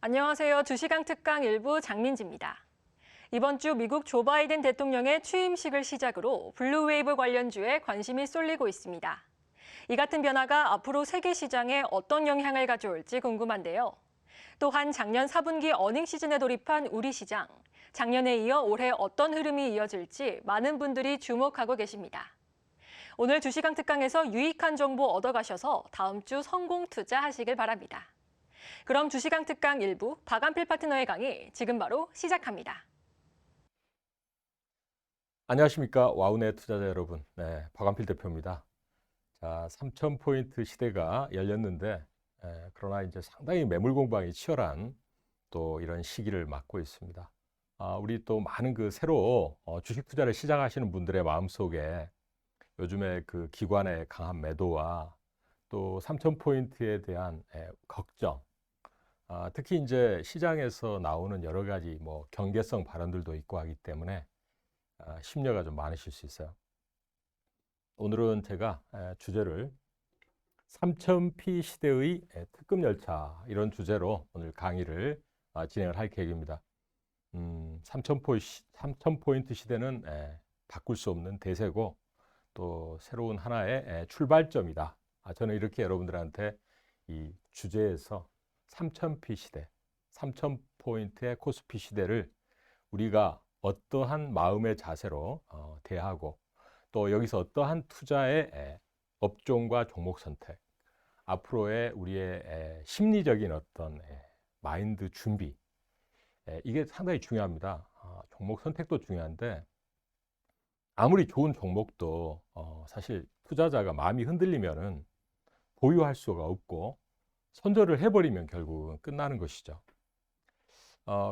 안녕하세요. 2시간 특강 일부 장민지입니다. 이번 주 미국 조 바이든 대통령의 취임식을 시작으로 블루웨이브 관련주에 관심이 쏠리고 있습니다. 이 같은 변화가 앞으로 세계 시장에 어떤 영향을 가져올지 궁금한데요. 또한 작년 4분기 어닝 시즌에 돌입한 우리 시장, 작년에 이어 올해 어떤 흐름이 이어질지 많은 분들이 주목하고 계십니다. 오늘 2시간 특강에서 유익한 정보 얻어가셔서 다음 주 성공 투자하시길 바랍니다. 그럼 2시간 특강 1부 박한필 파트너의 강의 지금 바로 시작합니다. 안녕하십니까. 와우넷 투자자 여러분. 네, 박한필 대표입니다. 자, 3,000포인트 시대가 열렸는데 그러나 이제 상당히 매물 공방이 치열한 또 이런 시기를 맞고 있습니다. 우리 또 많은 그 새로 주식 투자를 시작하시는 분들의 마음속에 요즘에 그 기관의 강한 매도와 또 3,000포인트에 대한 걱정, 특히 이제 시장에서 나오는 여러 가지 뭐 경계성 발언들도 있고 하기 때문에 심려가 좀 많으실 수 있어요. 오늘은 제가 주제를 3000P 시대의 특급 열차 이런 주제로 오늘 강의를 진행을 할 계획입니다. 3000포인트 시대는 바꿀 수 없는 대세고 또 새로운 하나의 출발점이다. 저는 이렇게 여러분들한테 이 주제에서 3000P 시대, 3000포인트의 코스피 시대를 우리가 어떠한 마음의 자세로 대하고 또 여기서 어떠한 투자의 업종과 종목 선택, 앞으로의 우리의 심리적인 어떤 마인드 준비, 이게 상당히 중요합니다. 종목 선택도 중요한데 아무리 좋은 종목도 사실 투자자가 마음이 흔들리면은 보유할 수가 없고 손절을 해버리면 결국은 끝나는 것이죠.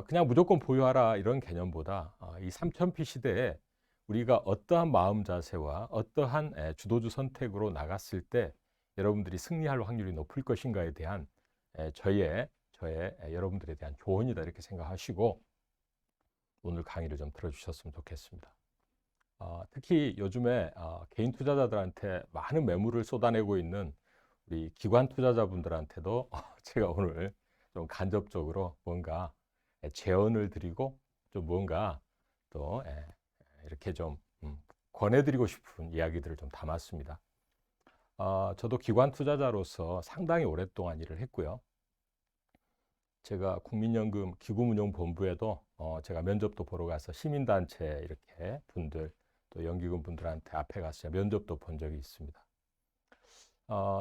그냥 무조건 보유하라 이런 개념보다 이 3000P 시대에 우리가 어떠한 마음 자세와 어떠한 주도주 선택으로 나갔을 때 여러분들이 승리할 확률이 높을 것인가에 대한 저의 여러분들에 대한 조언이다 이렇게 생각하시고 오늘 강의를 좀 들어주셨으면 좋겠습니다. 특히 요즘에 개인 투자자들한테 많은 매물을 쏟아내고 있는 우리 기관 투자자분들한테도 제가 오늘 좀 간접적으로 뭔가 제언을 드리고 좀 뭔가 또 이렇게 좀 권해드리고 싶은 이야기들을 좀 담았습니다. 저도 기관 투자자로서 상당히 오랫동안 일을 했고요. 제가 국민연금 기금운용본부에도 제가 면접도 보러 가서 시민단체 이렇게 분들 또 연기금 분들한테 앞에 가서 면접도 본 적이 있습니다.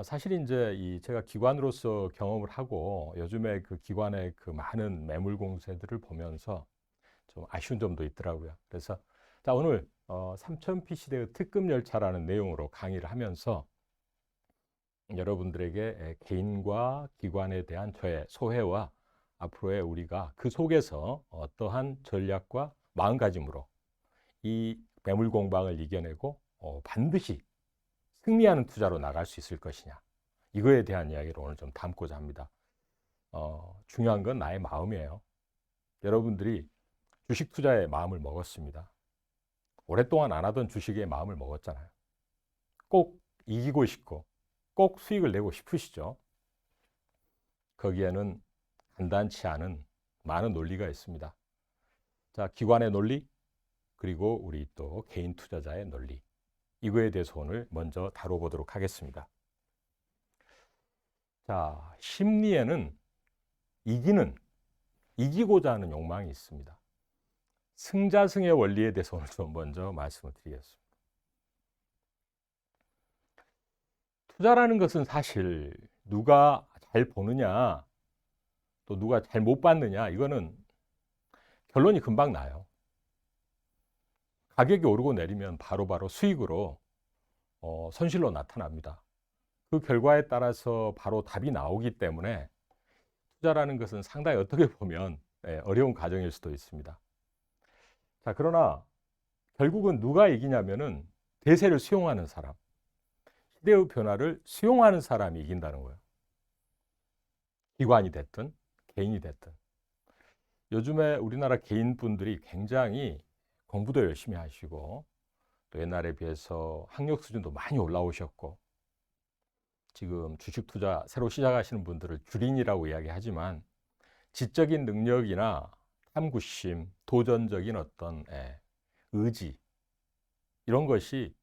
사실 이제 제가 기관으로서 경험을 하고 요즘에 그 기관의 그 많은 매물 공세들을 보면서 좀 아쉬운 점도 있더라고요. 그래서 자, 오늘 3000P 시대의 특급 열차라는 내용으로 강의를 하면서 여러분들에게 개인과 기관에 대한 저의 소회와 앞으로의 우리가 그 속에서 어떠한 전략과 마음가짐으로 이 매물 공방을 이겨내고 반드시 승리하는 투자로 나갈 수 있을 것이냐, 이거에 대한 이야기를 오늘 좀 담고자 합니다. 중요한 건 나의 마음이에요. 여러분들이 주식 투자에 마음을 먹었습니다. 오랫동안 안 하던 주식에 마음을 먹었잖아요. 꼭 이기고 싶고 꼭 수익을 내고 싶으시죠. 거기에는 간단치 않은 많은 논리가 있습니다. 자, 기관의 논리, 그리고 우리 또 개인 투자자의 논리, 이거에 대해서 오늘 먼저 다뤄보도록 하겠습니다. 자, 심리에는 이기고자 하는 욕망이 있습니다. 승자승의 원리에 대해서 오늘 좀 먼저 말씀을 드리겠습니다. 투자라는 것은 사실 누가 잘 보느냐, 또 누가 잘 못 받느냐, 이거는 결론이 금방 나요. 가격이 오르고 내리면 바로바로 수익으로 손실로 나타납니다. 그 결과에 따라서 바로 답이 나오기 때문에 투자라는 것은 상당히 어떻게 보면 어려운 과정일 수도 있습니다. 자, 그러나 결국은 누가 이기냐면은 대세를 수용하는 사람, 시대의 변화를 수용하는 사람이 이긴다는 거예요. 기관이 됐든 개인이 됐든. 요즘에 우리나라 개인분들이 굉장히 공부도 열심히 하시고 또 옛날에 비해서 학력 수준도 많이 올라오셨고 지금 주식 투자 새로 시작하시는 분들을 주린이라고 이야기하지만 지적인 능력이나 탐구심, 도전적인 어떤 의지 이런 것이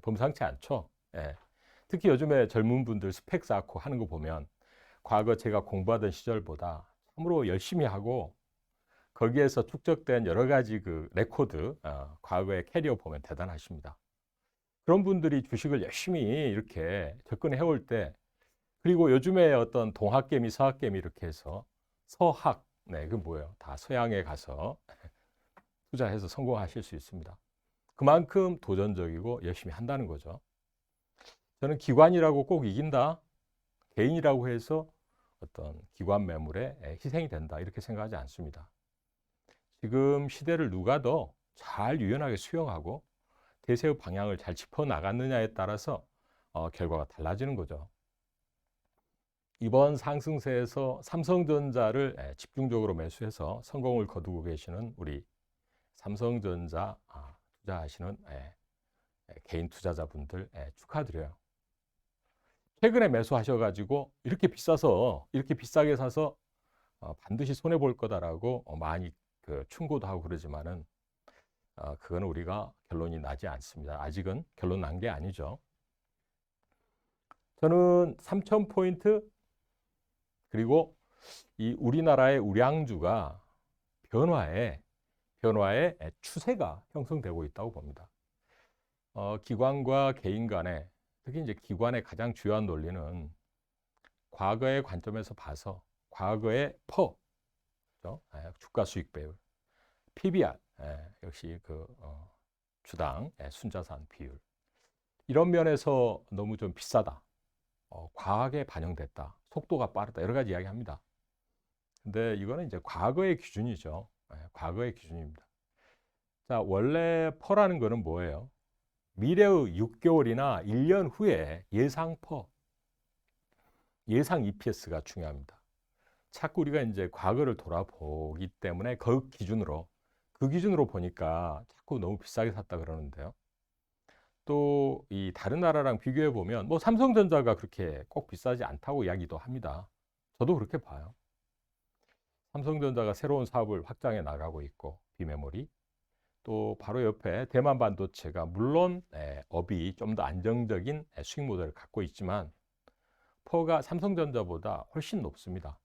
범상치 않죠. 특히 요즘에 젊은 분들 스펙 쌓고 하는 거 보면 과거 제가 공부하던 시절보다 참으로 열심히 하고 거기에서 축적된 여러 가지 그 레코드, 과거의 캐리어 보면 대단하십니다. 그런 분들이 주식을 열심히 이렇게 접근해 올 때, 그리고 요즘에 어떤 동학개미, 서학개미 이렇게 해서 서학, 그 뭐예요? 다 서양에 가서 투자해서 성공하실 수 있습니다. 그만큼 도전적이고 열심히 한다는 거죠. 저는 기관이라고 꼭 이긴다, 개인이라고 해서 어떤 기관 매물에 희생이 된다 이렇게 생각하지 않습니다. 지금 시대를 누가 더 잘 유연하게 수용하고 대세의 방향을 잘 짚어 나갔느냐에 따라서 결과가 달라지는 거죠. 이번 상승세에서 삼성전자를 집중적으로 매수해서 성공을 거두고 계시는 우리 삼성전자 투자하시는 개인 투자자분들 축하드려요. 최근에 매수하셔가지고 이렇게 비싸서 이렇게 비싸게 사서 반드시 손해 볼 거다라고 많이 충고도 하고 그러지만은 그거는 우리가 결론이 나지 않습니다. 아직은 결론 난 게 아니죠. 저는 3,000포인트 그리고 이 우리나라의 우량주가 변화의 추세가 형성되고 있다고 봅니다. 기관과 개인 간에 특히 이제 기관의 가장 주요한 논리는 과거의 관점에서 봐서 과거의 주가 수익 배율, PBR, 역시 주당 순자산 비율 이런 면에서 너무 좀 비싸다, 과하게 반영됐다, 속도가 빠르다 여러 가지 이야기합니다. 근데 이거는 이제 과거의 기준이죠. 과거의 기준입니다. 자, 원래 퍼라는 거는 뭐예요? 미래의 6개월이나 1년 후에 예상 예상 EPS가 중요합니다. 자꾸 우리가 이제 과거를 돌아보기 때문에 그 기준으로 보니까 자꾸 너무 비싸게 샀다 그러는데요. 또 이 다른 나라랑 비교해 보면 뭐 삼성전자가 그렇게 꼭 비싸지 않다고 이야기도 합니다. 저도 그렇게 봐요. 삼성전자가 새로운 사업을 확장해 나가고 있고 비메모리 또 바로 옆에 대만 반도체가 물론 업이 좀 더 안정적인 수익 모델을 갖고 있지만 퍼가 삼성전자보다 훨씬 높습니다.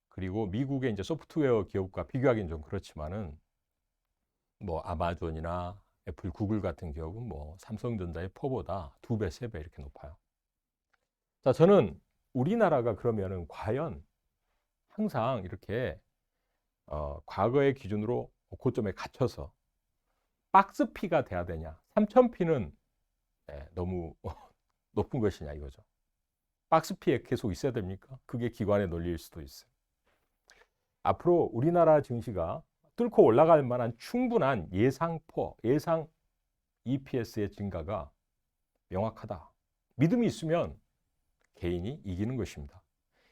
그리고 미국의 이제 소프트웨어 기업과 비교하기는 좀 그렇지만은 뭐 아마존이나 애플, 구글 같은 기업은 뭐 삼성전자의 퍼보다 2배, 3배 이렇게 높아요. 자, 저는 우리나라가 그러면은 과연 항상 이렇게 과거의 기준으로 고점에 갇혀서 박스피가 돼야 되냐? 3,000피는 너무 높은 것이냐 이거죠. 박스피에 계속 있어야 됩니까? 그게 기관의 논리일 수도 있어요. 앞으로 우리나라 증시가 뚫고 올라갈 만한 충분한 예상 EPS의 증가가 명확하다. 믿음이 있으면 개인이 이기는 것입니다.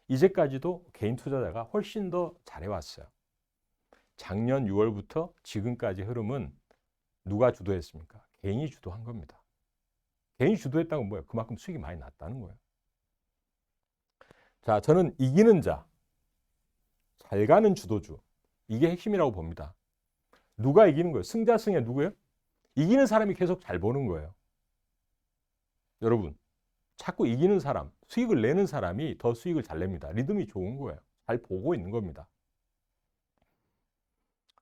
이제까지도 개인 투자자가 훨씬 더 잘해왔어요. 작년 6월부터 지금까지 흐름은 누가 주도했습니까? 개인이 주도한 겁니다. 개인이 주도했다는 건 뭐예요? 그만큼 수익이 많이 났다는 거예요. 자, 저는 이기는 자, 잘 가는 주도주, 이게 핵심이라고 봅니다. 누가 이기는 거예요? 승자승에 누구예요? 이기는 사람이 계속 잘 보는 거예요. 여러분, 자꾸 이기는 사람, 수익을 내는 사람이 더 수익을 잘 냅니다. 리듬이 좋은 거예요. 잘 보고 있는 겁니다.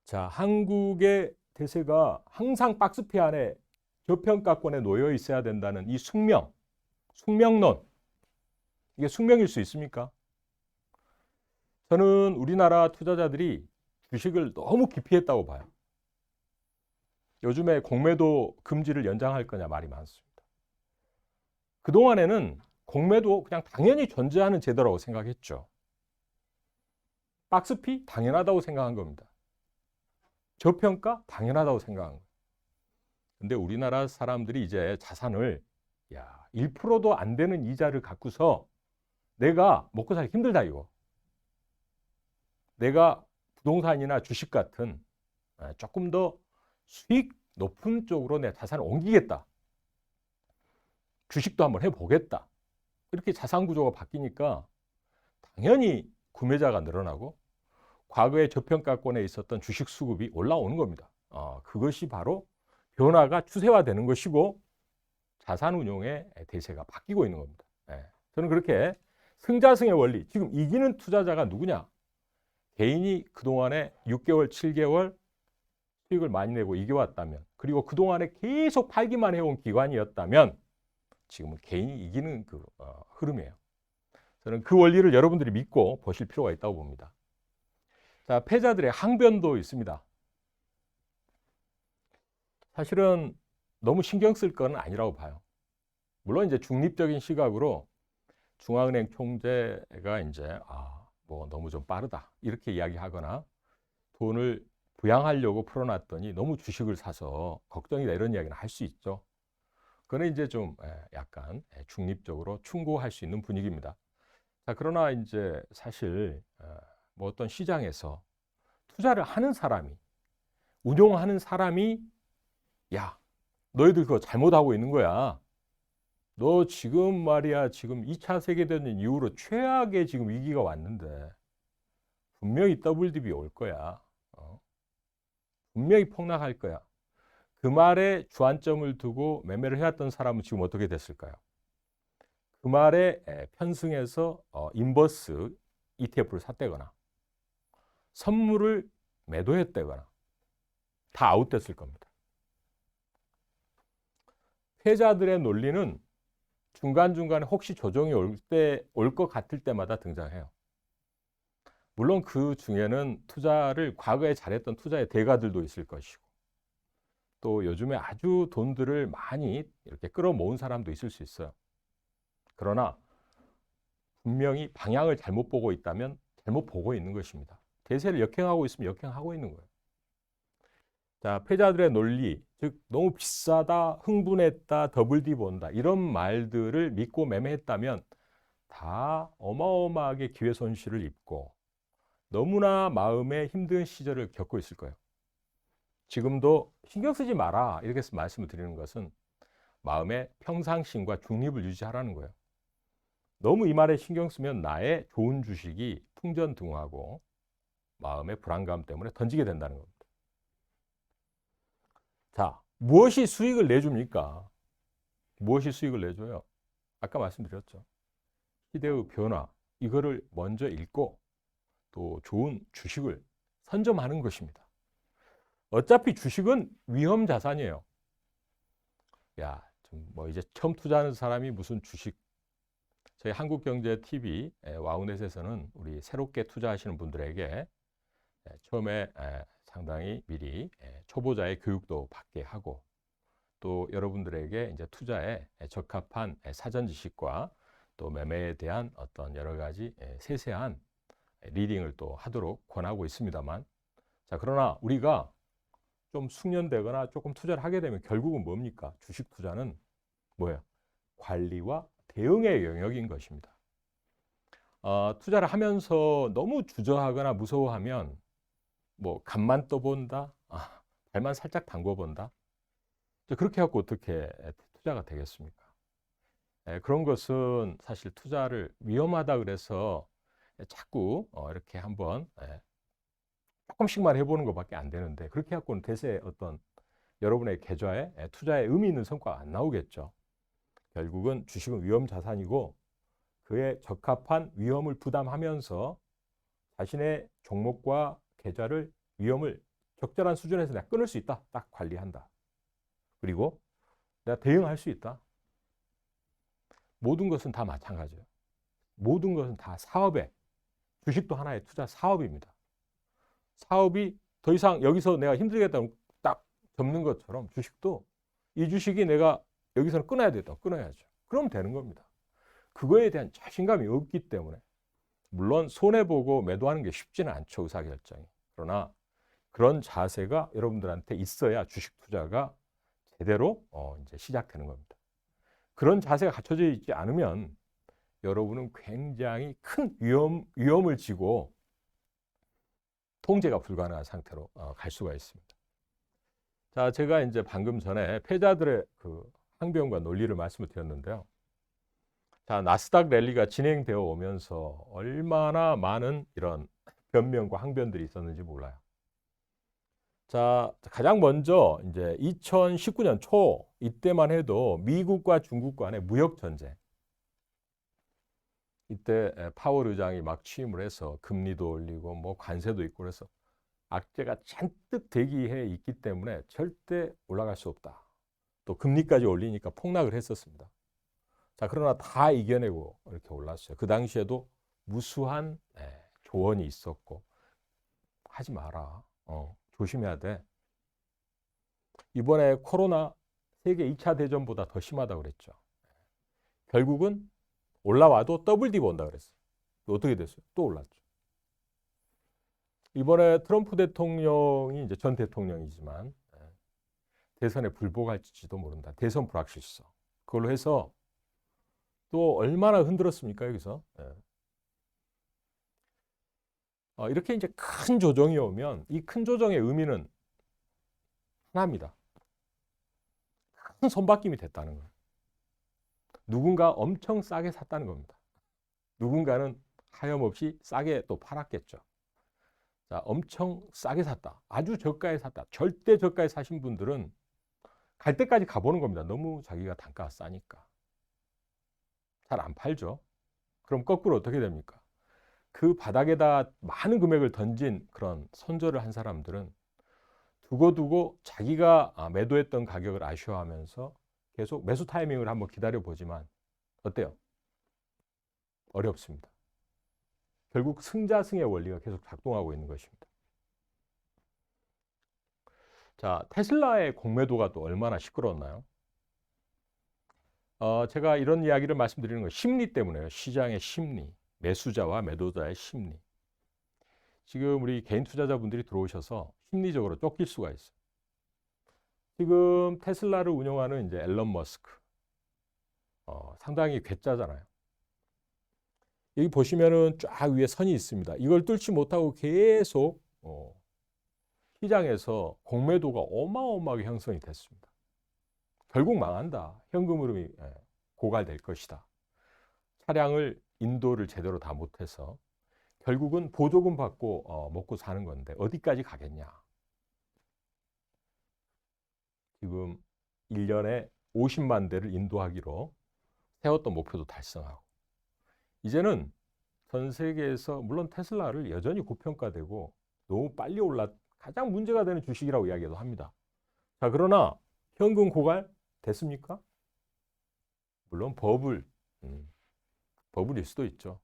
자, 한국의 대세가 항상 박스피 안에 저평가권에 놓여 있어야 된다는 이 숙명론. 이게 숙명일 수 있습니까? 저는 우리나라 투자자들이 주식을 너무 기피했다고 봐요. 요즘에 공매도 금지를 연장할 거냐 말이 많습니다. 그동안에는 공매도 그냥 당연히 존재하는 제도라고 생각했죠. 박스피 당연하다고 생각한 겁니다. 저평가 당연하다고 생각한 거예요. 근데 우리나라 사람들이 이제 자산을 1%도 안 되는 이자를 갖고서 내가 먹고 살기 힘들다 이거. 내가 부동산이나 주식 같은 조금 더 수익 높은 쪽으로 내 자산을 옮기겠다. 주식도 한번 해보겠다. 이렇게 자산 구조가 바뀌니까 당연히 구매자가 늘어나고 과거의 저평가권에 있었던 주식 수급이 올라오는 겁니다. 그것이 바로 변화가 추세화되는 것이고 자산 운용의 대세가 바뀌고 있는 겁니다. 저는 그렇게 승자승의 원리, 지금 이기는 투자자가 누구냐? 개인이 그동안에 6개월, 7개월 수익을 많이 내고 이겨왔다면, 그리고 그동안에 계속 팔기만 해온 기관이었다면 지금은 개인이 이기는 흐름이에요. 저는 그 원리를 여러분들이 믿고 보실 필요가 있다고 봅니다. 자, 패자들의 항변도 있습니다. 사실은 너무 신경 쓸 건 아니라고 봐요. 물론 이제 중립적인 시각으로 중앙은행 총재가 이제 뭐 너무 좀 빠르다 이렇게 이야기하거나 돈을 부양하려고 풀어놨더니 너무 주식을 사서 걱정이다 이런 이야기는 할 수 있죠. 그거는 이제 좀 약간 중립적으로 충고할 수 있는 분위기입니다. 자, 그러나 이제 사실 뭐 어떤 시장에서 투자를 하는 사람이, 운용하는 사람이 야, 너희들 그거 잘못하고 있는 거야. 너 지금 말이야, 지금 2차 세계대전 이후로 최악의 지금 위기가 왔는데 분명히 WDB 올 거야. 분명히 폭락할 거야. 그 말에 주안점을 두고 매매를 해왔던 사람은 지금 어떻게 됐을까요? 그 말에 편승해서 인버스 ETF를 샀다거나 선물을 매도했다거나 다 아웃됐을 겁니다. 패자들의 논리는 중간중간에 혹시 조정이 올 것 같을 때마다 등장해요. 물론 그 중에는 투자를 과거에 잘했던 투자의 대가들도 있을 것이고 또 요즘에 아주 돈들을 많이 이렇게 끌어모은 사람도 있을 수 있어요. 그러나 분명히 방향을 잘못 보고 있다면 잘못 보고 있는 것입니다. 대세를 역행하고 있으면 역행하고 있는 거예요. 자, 패자들의 논리, 즉 너무 비싸다, 흥분했다, 더블디 본다 이런 말들을 믿고 매매했다면 다 어마어마하게 기회 손실을 입고 너무나 마음에 힘든 시절을 겪고 있을 거예요. 지금도 신경 쓰지 마라 이렇게 말씀을 드리는 것은 마음의 평상심과 중립을 유지하라는 거예요. 너무 이 말에 신경 쓰면 나의 좋은 주식이 풍전등화하고 마음의 불안감 때문에 던지게 된다는 겁니다. 자, 무엇이 수익을 내줍니까? 무엇이 수익을 내줘요? 아까 말씀드렸죠. 시대의 변화, 이거를 먼저 읽고 또 좋은 주식을 선점하는 것입니다. 어차피 주식은 위험 자산이에요. 야, 뭐 이제 처음 투자하는 사람이 무슨 주식? 저희 한국경제TV 와우넷에서는 우리 새롭게 투자하시는 분들에게 처음에 상당히 미리 초보자의 교육도 받게 하고 또 여러분들에게 이제 투자에 적합한 사전 지식과 또 매매에 대한 어떤 여러 가지 세세한 리딩을 또 하도록 권하고 있습니다만, 자, 그러나 우리가 좀 숙련되거나 조금 투자를 하게 되면 결국은 뭡니까? 주식 투자는 뭐예요? 관리와 대응의 영역인 것입니다. 투자를 하면서 너무 주저하거나 무서워하면 뭐 간만 떠본다, 발만 살짝 담궈본다. 그렇게 해갖고 어떻게 투자가 되겠습니까? 그런 것은 사실 투자를 위험하다 그래서 자꾸 이렇게 한번 조금씩만 해보는 것밖에 안 되는데 그렇게 해갖고는 대세 어떤 여러분의 계좌에 투자에 의미 있는 성과가 안 나오겠죠. 결국은 주식은 위험 자산이고 그에 적합한 위험을 부담하면서 자신의 종목과 계좌를 위험을 적절한 수준에서 내가 끊을 수 있다. 딱 관리한다. 그리고 내가 대응할 수 있다. 모든 것은 다 마찬가지예요. 모든 것은 다 사업에, 주식도 하나의 투자 사업입니다. 사업이 더 이상 여기서 내가 힘들겠다고 딱 접는 것처럼 주식도 이 주식이 내가 여기서는 끊어야 되겠다. 끊어야죠. 그럼 되는 겁니다. 그거에 대한 자신감이 없기 때문에 물론 손해보고 매도하는 게 쉽지는 않죠. 의사결정이. 그러나 그런 자세가 여러분들한테 있어야 주식 투자가 제대로 이제 시작되는 겁니다. 그런 자세가 갖춰져 있지 않으면 여러분은 굉장히 큰 위험을 지고 통제가 불가능한 상태로 갈 수가 있습니다. 자, 제가 이제 방금 전에 패자들의 그 항변과 논리를 말씀을 드렸는데요. 자, 나스닥 랠리가 진행되어 오면서 얼마나 많은 이런 변명과 항변들이 있었는지 몰라요. 자, 가장 먼저 이제 2019년 초 이때만 해도 미국과 중국 간의 무역 전쟁. 이때 파월 의장이 막 취임을 해서 금리도 올리고 뭐 관세도 있고 그래서 악재가 잔뜩 대기해 있기 때문에 절대 올라갈 수 없다. 또 금리까지 올리니까 폭락을 했었습니다. 자, 그러나 다 이겨내고 이렇게 올랐어요. 그 당시에도 무수한 조언이 있었고 하지 마라. 조심해야 돼. 이번에 코로나 세계 2차 대전보다 더 심하다고 그랬죠. 결국은 올라와도 더블 디브 온다 그랬어요. 어떻게 됐어요? 또 올랐죠. 이번에 트럼프 대통령이 이제 전 대통령이지만 대선에 불복할지도 모른다. 대선 불확실성. 그걸로 해서 또 얼마나 흔들었습니까, 여기서? 이렇게 이제 큰 조정이 오면 이 큰 조정의 의미는 하나입니다. 큰 손바뀜이 됐다는 거예요. 누군가 엄청 싸게 샀다는 겁니다. 누군가는 하염없이 싸게 또 팔았겠죠. 자, 엄청 싸게 샀다. 아주 저가에 샀다. 절대 저가에 사신 분들은 갈 때까지 가보는 겁니다. 너무 자기가 단가가 싸니까. 잘 안 팔죠. 그럼 거꾸로 어떻게 됩니까? 그 바닥에다 많은 금액을 던진 그런 손절을 한 사람들은 두고두고 자기가 매도했던 가격을 아쉬워하면서 계속 매수 타이밍을 한번 기다려보지만 어때요? 어렵습니다. 결국 승자승의 원리가 계속 작동하고 있는 것입니다. 자, 테슬라의 공매도가 또 얼마나 시끄러웠나요? 제가 이런 이야기를 말씀드리는 건 심리 때문에요. 시장의 심리, 매수자와 매도자의 심리. 지금 우리 개인 투자자분들이 들어오셔서 심리적으로 쫓길 수가 있어요. 지금 테슬라를 운영하는 이제 앨런 머스크, 상당히 괴짜잖아요. 여기 보시면은 쫙 위에 선이 있습니다. 이걸 뚫지 못하고 계속 시장에서 공매도가 어마어마하게 형성이 됐습니다. 결국 망한다. 현금 흐름이 고갈될 것이다. 차량을 인도를 제대로 다 못해서 결국은 보조금 받고 먹고 사는 건데 어디까지 가겠냐. 지금 1년에 50만 대를 인도하기로 세웠던 목표도 달성하고 이제는 전 세계에서 물론 테슬라를 여전히 고평가되고 너무 빨리 가장 문제가 되는 주식이라고 이야기도 합니다. 자, 그러나 현금 고갈 됐습니까? 물론 버블일 수도 있죠.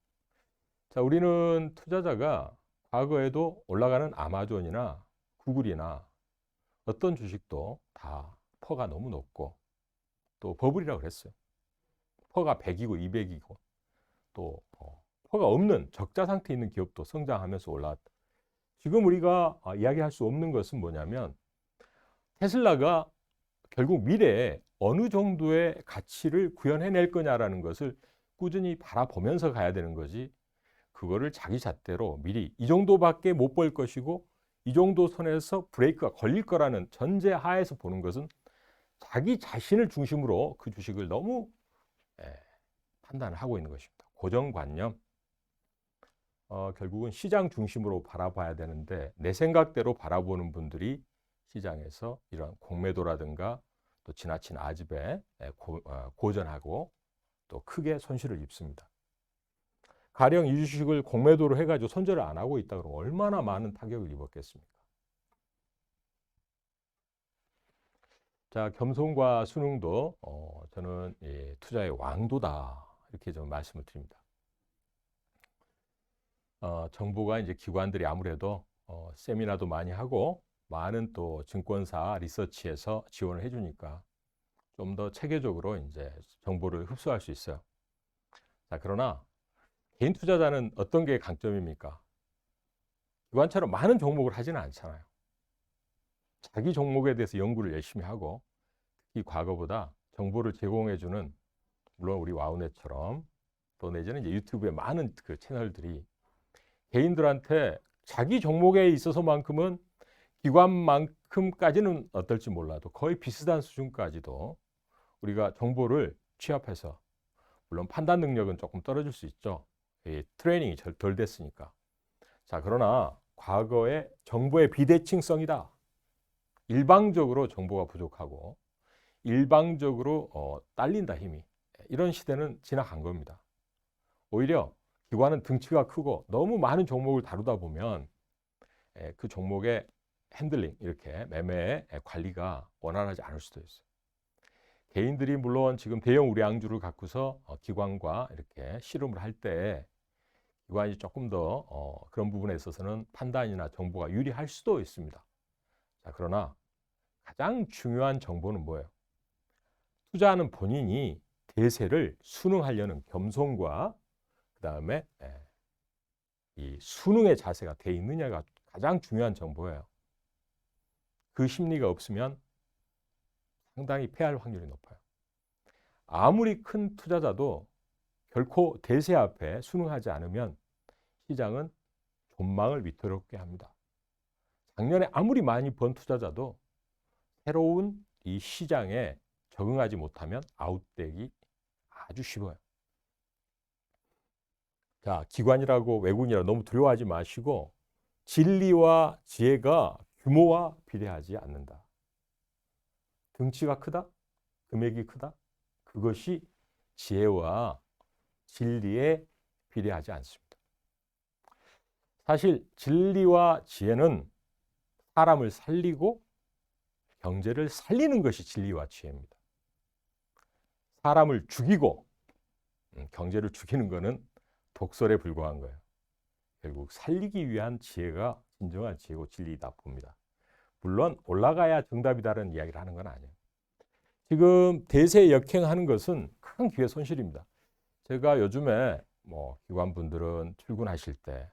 자, 우리는 투자자가 과거에도 올라가는 아마존이나 구글이나 어떤 주식도 다 퍼가 너무 높고 또 버블이라고 그랬어요. 퍼가 100이고 200이고 또 퍼가 없는 적자 상태에 있는 기업도 성장하면서 올라왔다. 지금 우리가 이야기할 수 없는 것은 뭐냐면 테슬라가 결국 미래에 어느 정도의 가치를 구현해낼 거냐라는 것을 꾸준히 바라보면서 가야 되는 거지 그거를 자기 잣대로 미리 이 정도밖에 못 벌 것이고 이 정도 선에서 브레이크가 걸릴 거라는 전제 하에서 보는 것은 자기 자신을 중심으로 그 주식을 너무 판단을 하고 있는 것입니다. 고정관념. 결국은 시장 중심으로 바라봐야 되는데 내 생각대로 바라보는 분들이 시장에서 이런 공매도라든가 또 지나친 아집에 고전하고 또 크게 손실을 입습니다. 가령 이 주식을 공매도로 해가지고 손절을 안 하고 있다 그러면 얼마나 많은 타격을 입었겠습니까? 자, 겸손과 순응도 저는 투자의 왕도다 이렇게 좀 말씀을 드립니다. 정부가 이제 기관들이 아무래도 세미나도 많이 하고 많은 또 증권사 리서치에서 지원을 해주니까 좀 더 체계적으로 이제 정보를 흡수할 수 있어요. 자, 그러나 개인 투자자는 어떤 게 강점입니까? 기관처럼 많은 종목을 하지는 않잖아요. 자기 종목에 대해서 연구를 열심히 하고 특히 과거보다 정보를 제공해주는 물론 우리 와우넷처럼 또 내지는 이제 유튜브에 많은 그 채널들이 개인들한테 자기 종목에 있어서만큼은 기관만큼까지는 어떨지 몰라도 거의 비슷한 수준까지도 우리가 정보를 취합해서 물론 판단 능력은 조금 떨어질 수 있죠. 트레이닝이 덜 됐으니까. 자, 그러나 과거의 정보의 비대칭성이다. 일방적으로 정보가 부족하고 일방적으로 딸린다 힘이. 이런 시대는 지나간 겁니다. 오히려 기관은 등치가 크고 너무 많은 종목을 다루다 보면 그 종목의 핸들링, 이렇게 매매의 관리가 원활하지 않을 수도 있어요. 개인들이 물론 지금 대형 우량주를 갖고서 기관과 이렇게 씨름을 할 때 기관이 조금 더 그런 부분에 있어서는 판단이나 정보가 유리할 수도 있습니다. 자, 그러나 가장 중요한 정보는 뭐예요? 투자하는 본인이 대세를 순응하려는 겸손과 그다음에 이 순응의 자세가 돼 있느냐가 가장 중요한 정보예요. 그 심리가 없으면 상당히 패할 확률이 높아요. 아무리 큰 투자자도 결코 대세 앞에 순응하지 않으면 시장은 존망을 위태롭게 합니다. 작년에 아무리 많이 번 투자자도 새로운 이 시장에 적응하지 못하면 아웃되기 아주 쉬워요. 자, 기관이라고 외국인이라고 너무 두려워하지 마시고 진리와 지혜가 규모와 비례하지 않는다. 등치가 크다? 금액이 크다? 그것이 지혜와 진리에 비례하지 않습니다. 사실 진리와 지혜는 사람을 살리고 경제를 살리는 것이 진리와 지혜입니다. 사람을 죽이고 경제를 죽이는 것은 독설에 불과한 거예요. 결국 살리기 위한 지혜가 진정한 지혜고 진리이다 봅니다. 물론 올라가야 정답이다라는 이야기를 하는 건 아니에요. 지금 대세 역행하는 것은 큰 기회 손실입니다. 제가 요즘에 기관분들은 출근하실 때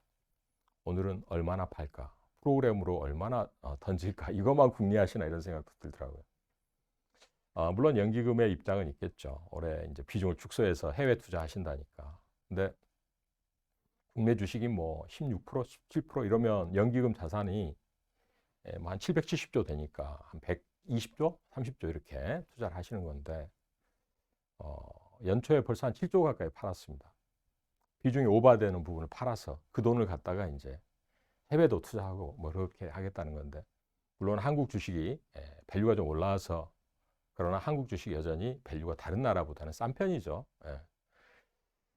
오늘은 얼마나 팔까? 프로그램으로 얼마나 던질까? 이것만 궁리하시나 이런 생각도 들더라고요. 물론 연기금의 입장은 있겠죠. 올해 이제 비중을 축소해서 해외 투자하신다니까. 근데 국내 주식이 16%, 17% 이러면 연기금 자산이 한 770조 되니까 한 120조, 30조 이렇게 투자를 하시는 건데 연초에 벌써 한 7조 가까이 팔았습니다. 비중이 오버되는 부분을 팔아서 그 돈을 갖다가 이제 해외도 투자하고 그렇게 하겠다는 건데, 물론 한국 주식이 밸류가 좀 올라와서, 그러나 한국 주식이 여전히 밸류가 다른 나라보다는 싼 편이죠.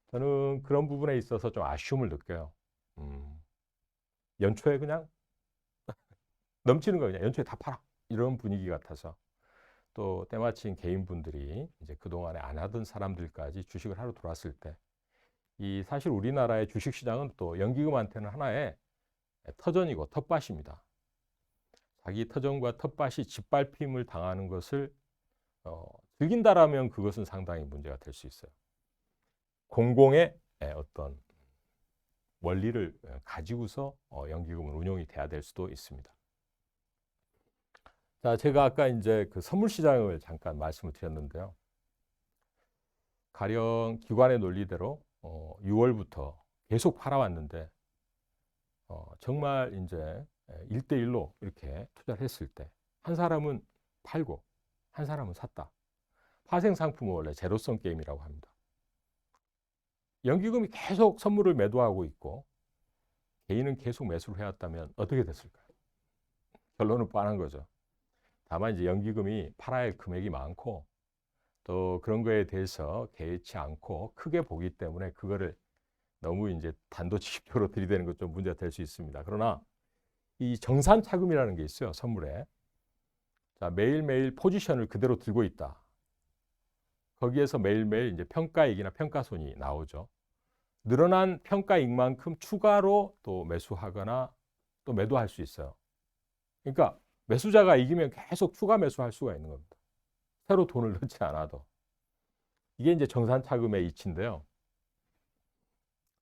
저는 그런 부분에 있어서 좀 아쉬움을 느껴요. 연초에 그냥 넘치는 거 그냥 연초에 다 팔아, 이런 분위기 같아서. 또 때마침 개인분들이 이제 그동안에 안 하던 사람들까지 주식을 하러 들어왔을 때, 이 사실 우리나라의 주식 시장은 또 연기금한테는 하나의 터전이고 텃밭입니다. 자기 터전과 텃밭이 짓밟힘을 당하는 것을 즐긴다라면 그것은 상당히 문제가 될 수 있어요. 공공의 어떤 원리를 가지고서 연기금은 운용이 돼야 될 수도 있습니다. 자, 제가 아까 이제 그 선물 시장을 잠깐 말씀을 드렸는데요. 가령 기관의 논리대로 6월부터 계속 팔아왔는데 정말 이제 1대1로 이렇게 투자를 했을 때 한 사람은 팔고 한 사람은 샀다. 파생 상품은 원래 제로성 게임이라고 합니다. 연기금이 계속 선물을 매도하고 있고 개인은 계속 매수를 해왔다면 어떻게 됐을까요? 결론은 뻔한 거죠. 다만 이제 연기금이 팔아야 할 금액이 많고 또 그런 거에 대해서 개의치 않고 크게 보기 때문에 그거를 너무 이제 단도직입적으로 들이대는 것 좀 문제가 될 수 있습니다. 그러나 이 정산차금이라는 게 있어요, 선물에. 자, 매일매일 포지션을 그대로 들고 있다. 거기에서 매일매일 이제 평가익이나 평가손이 나오죠. 늘어난 평가익만큼 추가로 또 매수하거나 또 매도할 수 있어요. 그러니까 매수자가 이기면 계속 추가 매수할 수가 있는 겁니다. 새로 돈을 넣지 않아도. 이게 이제 정산차금의 이치인데요.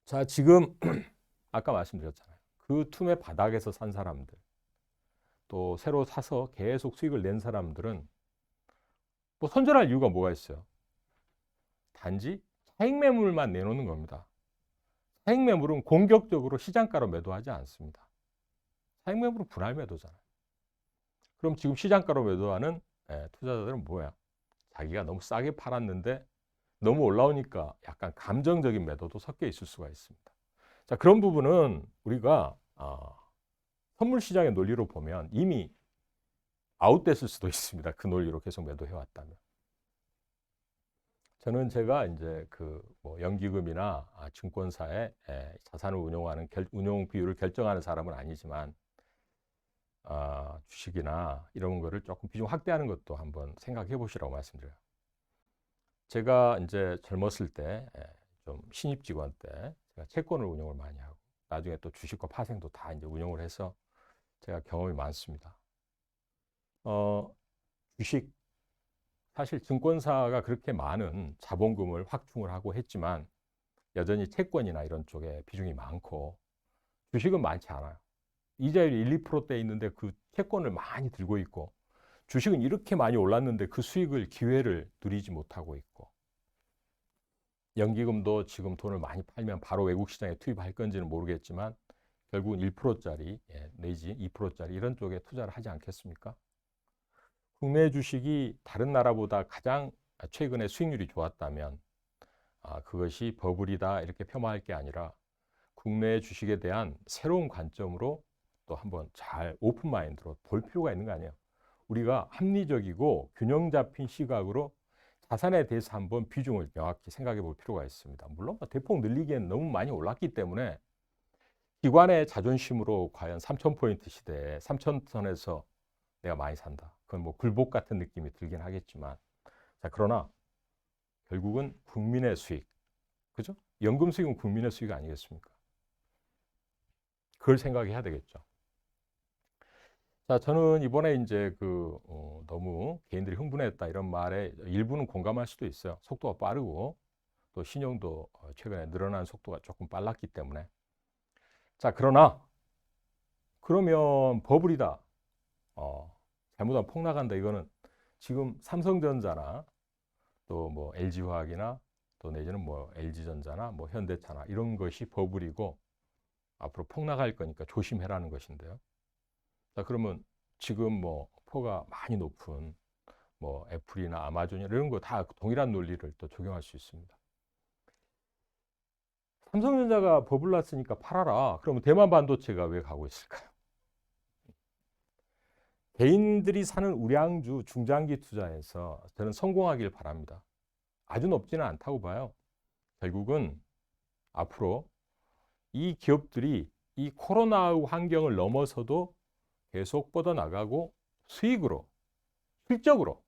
자, 지금 아까 말씀드렸잖아요. 그 틈의 바닥에서 산 사람들, 또 새로 사서 계속 수익을 낸 사람들은 손절할 이유가 뭐가 있어요? 단지 차익 매물만 내놓는 겁니다. 차익 매물은 공격적으로 시장가로 매도하지 않습니다. 차익 매물은 분할 매도잖아요. 그럼 지금 시장가로 매도하는 투자자들은 뭐야? 자기가 너무 싸게 팔았는데 너무 올라오니까 약간 감정적인 매도도 섞여 있을 수가 있습니다. 자, 그런 부분은 우리가 선물 시장의 논리로 보면 이미 아웃됐을 수도 있습니다. 그 논리로 계속 매도해 왔다면. 저는 제가 이제 그 뭐 연기금이나 증권사에 자산을 운용하는 운용 비율을 결정하는 사람은 아니지만 주식이나 이런 거를 조금 비중 확대하는 것도 한번 생각해 보시라고 말씀드려요. 제가 이제 젊었을 때 좀 신입 직원 때 제가 채권을 운용을 많이 하고 나중에 또 주식과 파생도 다 이제 운용을 해서 제가 경험이 많습니다. 주식 사실 증권사가 그렇게 많은 자본금을 확충을 하고 했지만 여전히 채권이나 이런 쪽에 비중이 많고 주식은 많지 않아요. 이자율이 1, 2%대 있는데 그 채권을 많이 들고 있고 주식은 이렇게 많이 올랐는데 그 수익을 기회를 누리지 못하고 있고 연기금도 지금 돈을 많이 팔면 바로 외국 시장에 투입할 건지는 모르겠지만 결국은 1%짜리 내지 2%짜리 이런 쪽에 투자를 하지 않겠습니까? 국내 주식이 다른 나라보다 가장 최근에 수익률이 좋았다면 그것이 버블이다 이렇게 폄하할 게 아니라 국내 주식에 대한 새로운 관점으로 또 한번 잘 오픈 마인드로 볼 필요가 있는 거 아니에요. 우리가 합리적이고 균형 잡힌 시각으로 자산에 대해서 한번 비중을 명확히 생각해 볼 필요가 있습니다. 물론 대폭 늘리기엔 너무 많이 올랐기 때문에 기관의 자존심으로 과연 3,000포인트 시대에 3,000선에서 내가 많이 산다. 그건 뭐 굴복 같은 느낌이 들긴 하겠지만 자, 그러나 결국은 국민의 수익, 그죠? 연금 수익은 국민의 수익 아니겠습니까? 그걸 생각해야 되겠죠. 자, 저는 이번에 이제 너무 개인들이 흥분했다 이런 말에 일부는 공감할 수도 있어요. 속도가 빠르고 또 신용도 최근에 늘어난 속도가 조금 빨랐기 때문에. 자, 그러면 버블이다. 잘못하면 폭락한다. 이거는 지금 삼성전자나 또 뭐 LG화학이나 또 내지는 뭐 LG전자나 뭐 현대차나 이런 것이 버블이고 앞으로 폭락할 거니까 조심해라는 것인데요. 자, 그러면 지금 뭐 퍼가 많이 높은 뭐 애플이나 아마존이나 이런 거 다 동일한 논리를 또 적용할 수 있습니다. 삼성전자가 버블 났으니까 팔아라. 그러면 대만 반도체가 왜 가고 있을까요? 개인들이 사는 우량주 중장기 투자에서 저는 성공하길 바랍니다. 아주 높지는 않다고 봐요. 결국은 앞으로 이 기업들이 이 코로나 환경을 넘어서도 계속 뻗어나가고 수익으로, 실적으로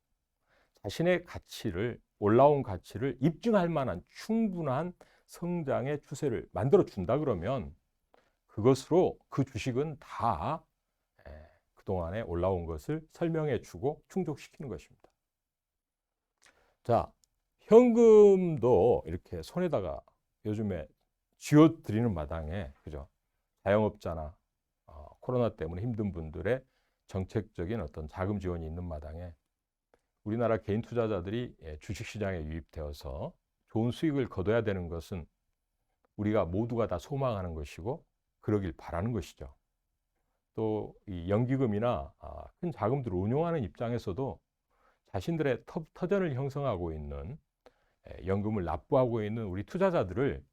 자신의 가치를, 올라온 가치를 입증할 만한 충분한 성장의 추세를 만들어 준다 그러면 그것으로 그 주식은 다 그동안에 올라온 것을 설명해 주고 충족시키는 것입니다. 자, 현금도 이렇게 손에다가 요즘에 쥐어드리는 마당에, 그죠? 자영업자나 코로나 때문에 힘든 분들의 정책적인 어떤 자금 지원이 있는 마당에 우리나라 개인 투자자들이 주식시장에 유입되어서 좋은 수익을 거둬야 되는 것은 우리가 모두가 다 소망하는 것이고 그러길 바라는 것이죠. 또 이 연기금이나 큰 자금들을 운용하는 입장에서도 자신들의 터전을 형성하고 있는 연금을 납부하고 있는 우리 투자자들을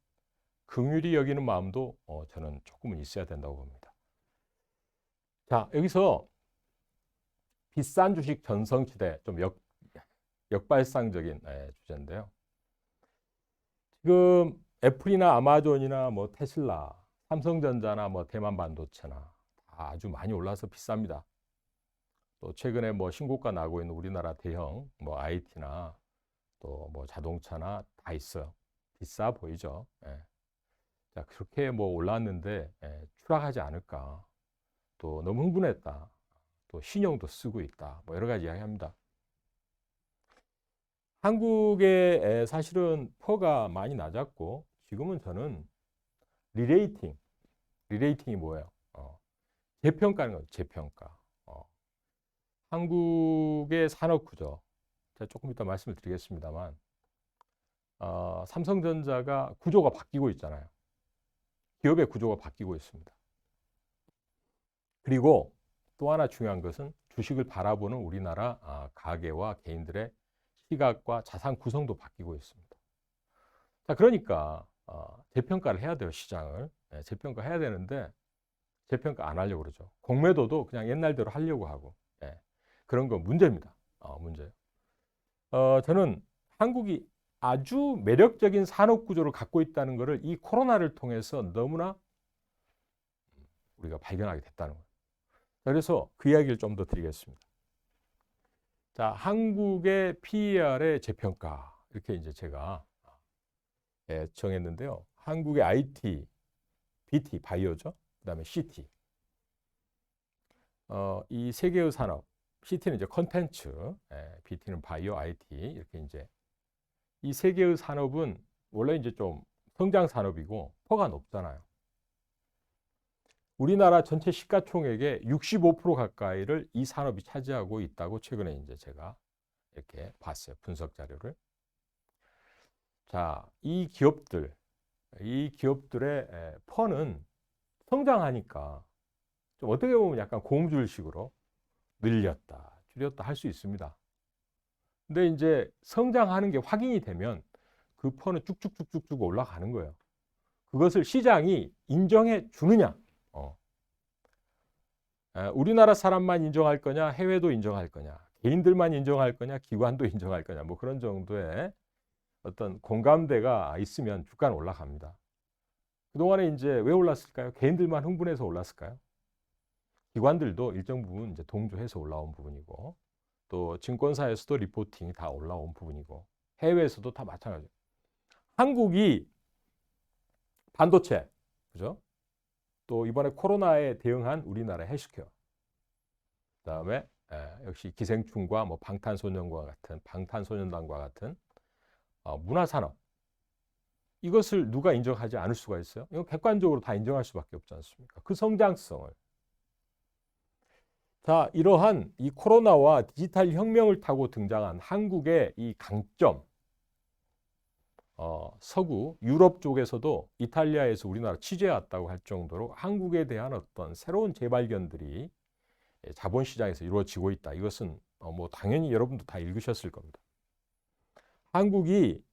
긍휼히 여기는 마음도 저는 조금은 있어야 된다고 봅니다. 자, 여기서 비싼 주식 전성시대 좀 역발상적인 주제인데요. 지금 애플이나 아마존이나 뭐 테슬라, 삼성전자나 뭐 대만 반도체나 다 아주 많이 올라서 비쌉니다. 또 최근에 뭐 신고가 나고 있는 우리나라 대형 뭐 IT나 또 뭐 자동차나 다 있어요. 비싸 보이죠. 자, 그렇게 뭐 올랐는데 추락하지 않을까. 또 너무 흥분했다. 또 신용도 쓰고 있다. 뭐 여러 가지 이야기합니다. 한국에 사실은 퍼가 많이 낮았고 지금은 저는 리레이팅이 뭐예요? 재평가는 거죠. 재평가. 한국의 산업 구조, 제가 조금 이따 말씀을 드리겠습니다만 삼성전자가 구조가 바뀌고 있잖아요. 기업의 구조가 바뀌고 있습니다. 그리고 또 하나 중요한 것은 주식을 바라보는 우리나라 가계와 개인들의 시각과 자산 구성도 바뀌고 있습니다. 자, 그러니까 재평가를 해야 돼요, 시장을. 재평가해야 되는데 재평가 안 하려고 그러죠. 공매도도 그냥 옛날대로 하려고 하고. 그런 건 문제입니다. 문제예요. 저는 한국이 아주 매력적인 산업 구조를 갖고 있다는 것을 이 코로나를 통해서 너무나 우리가 발견하게 됐다는 거예요. 그래서 그 이야기를 좀 더 드리겠습니다. 자, 한국의 PER의 재평가 이렇게 이제 제가 정했는데요. 한국의 IT, BT 바이오죠. 그다음에 CT. 이 세 개의 산업, CT는 이제 컨텐츠, BT는 바이오, IT 이렇게 이제 이 세 개의 산업은 원래 이제 좀 성장 산업이고 퍼가 높잖아요. 우리나라 전체 시가총액의 65% 가까이를 이 산업이 차지하고 있다고 최근에 이제 제가 이렇게 봤어요. 분석 자료를. 자, 이 기업들의 퍼는 성장하니까 좀 어떻게 보면 약간 고무줄식으로 늘렸다, 줄였다 할 수 있습니다. 근데 이제 성장하는 게 확인이 되면 그 퍼는 쭉쭉쭉쭉쭉 올라가는 거예요. 그것을 시장이 인정해 주느냐? 우리나라 사람만 인정할 거냐, 해외도 인정할 거냐, 개인들만 인정할 거냐, 기관도 인정할 거냐, 뭐 그런 정도의 어떤 공감대가 있으면 주가는 올라갑니다. 그동안에 이제 왜 올랐을까요? 개인들만 흥분해서 올랐을까요? 기관들도 일정 부분 이제 동조해서 올라온 부분이고, 또 증권사에서도 리포팅이 다 올라온 부분이고, 해외에서도 다 마찬가지예요. 한국이 반도체, 그죠? 또 이번에 코로나에 대응한 우리나라 헬스케어, 그다음에 역시 기생충과 뭐 방탄소년단과 같은 문화산업, 이것을 누가 인정하지 않을 수가 있어요? 이거 객관적으로 다 인정할 수밖에 없지 않습니까? 그 성장성을. 자, 이러한 이 코로나와 디지털 혁명을 타고 등장한 한국의 이 강점, 서구 유럽 쪽에서도 이탈리아에서 우리나라 취재해 왔다고 할 정도로 한국에 대한 어떤 새로운 재발견들이 자본시장에서 이루어지고 있다. 이것은 뭐 당연히 여러분도 다 읽으셨을 겁니다. 한국이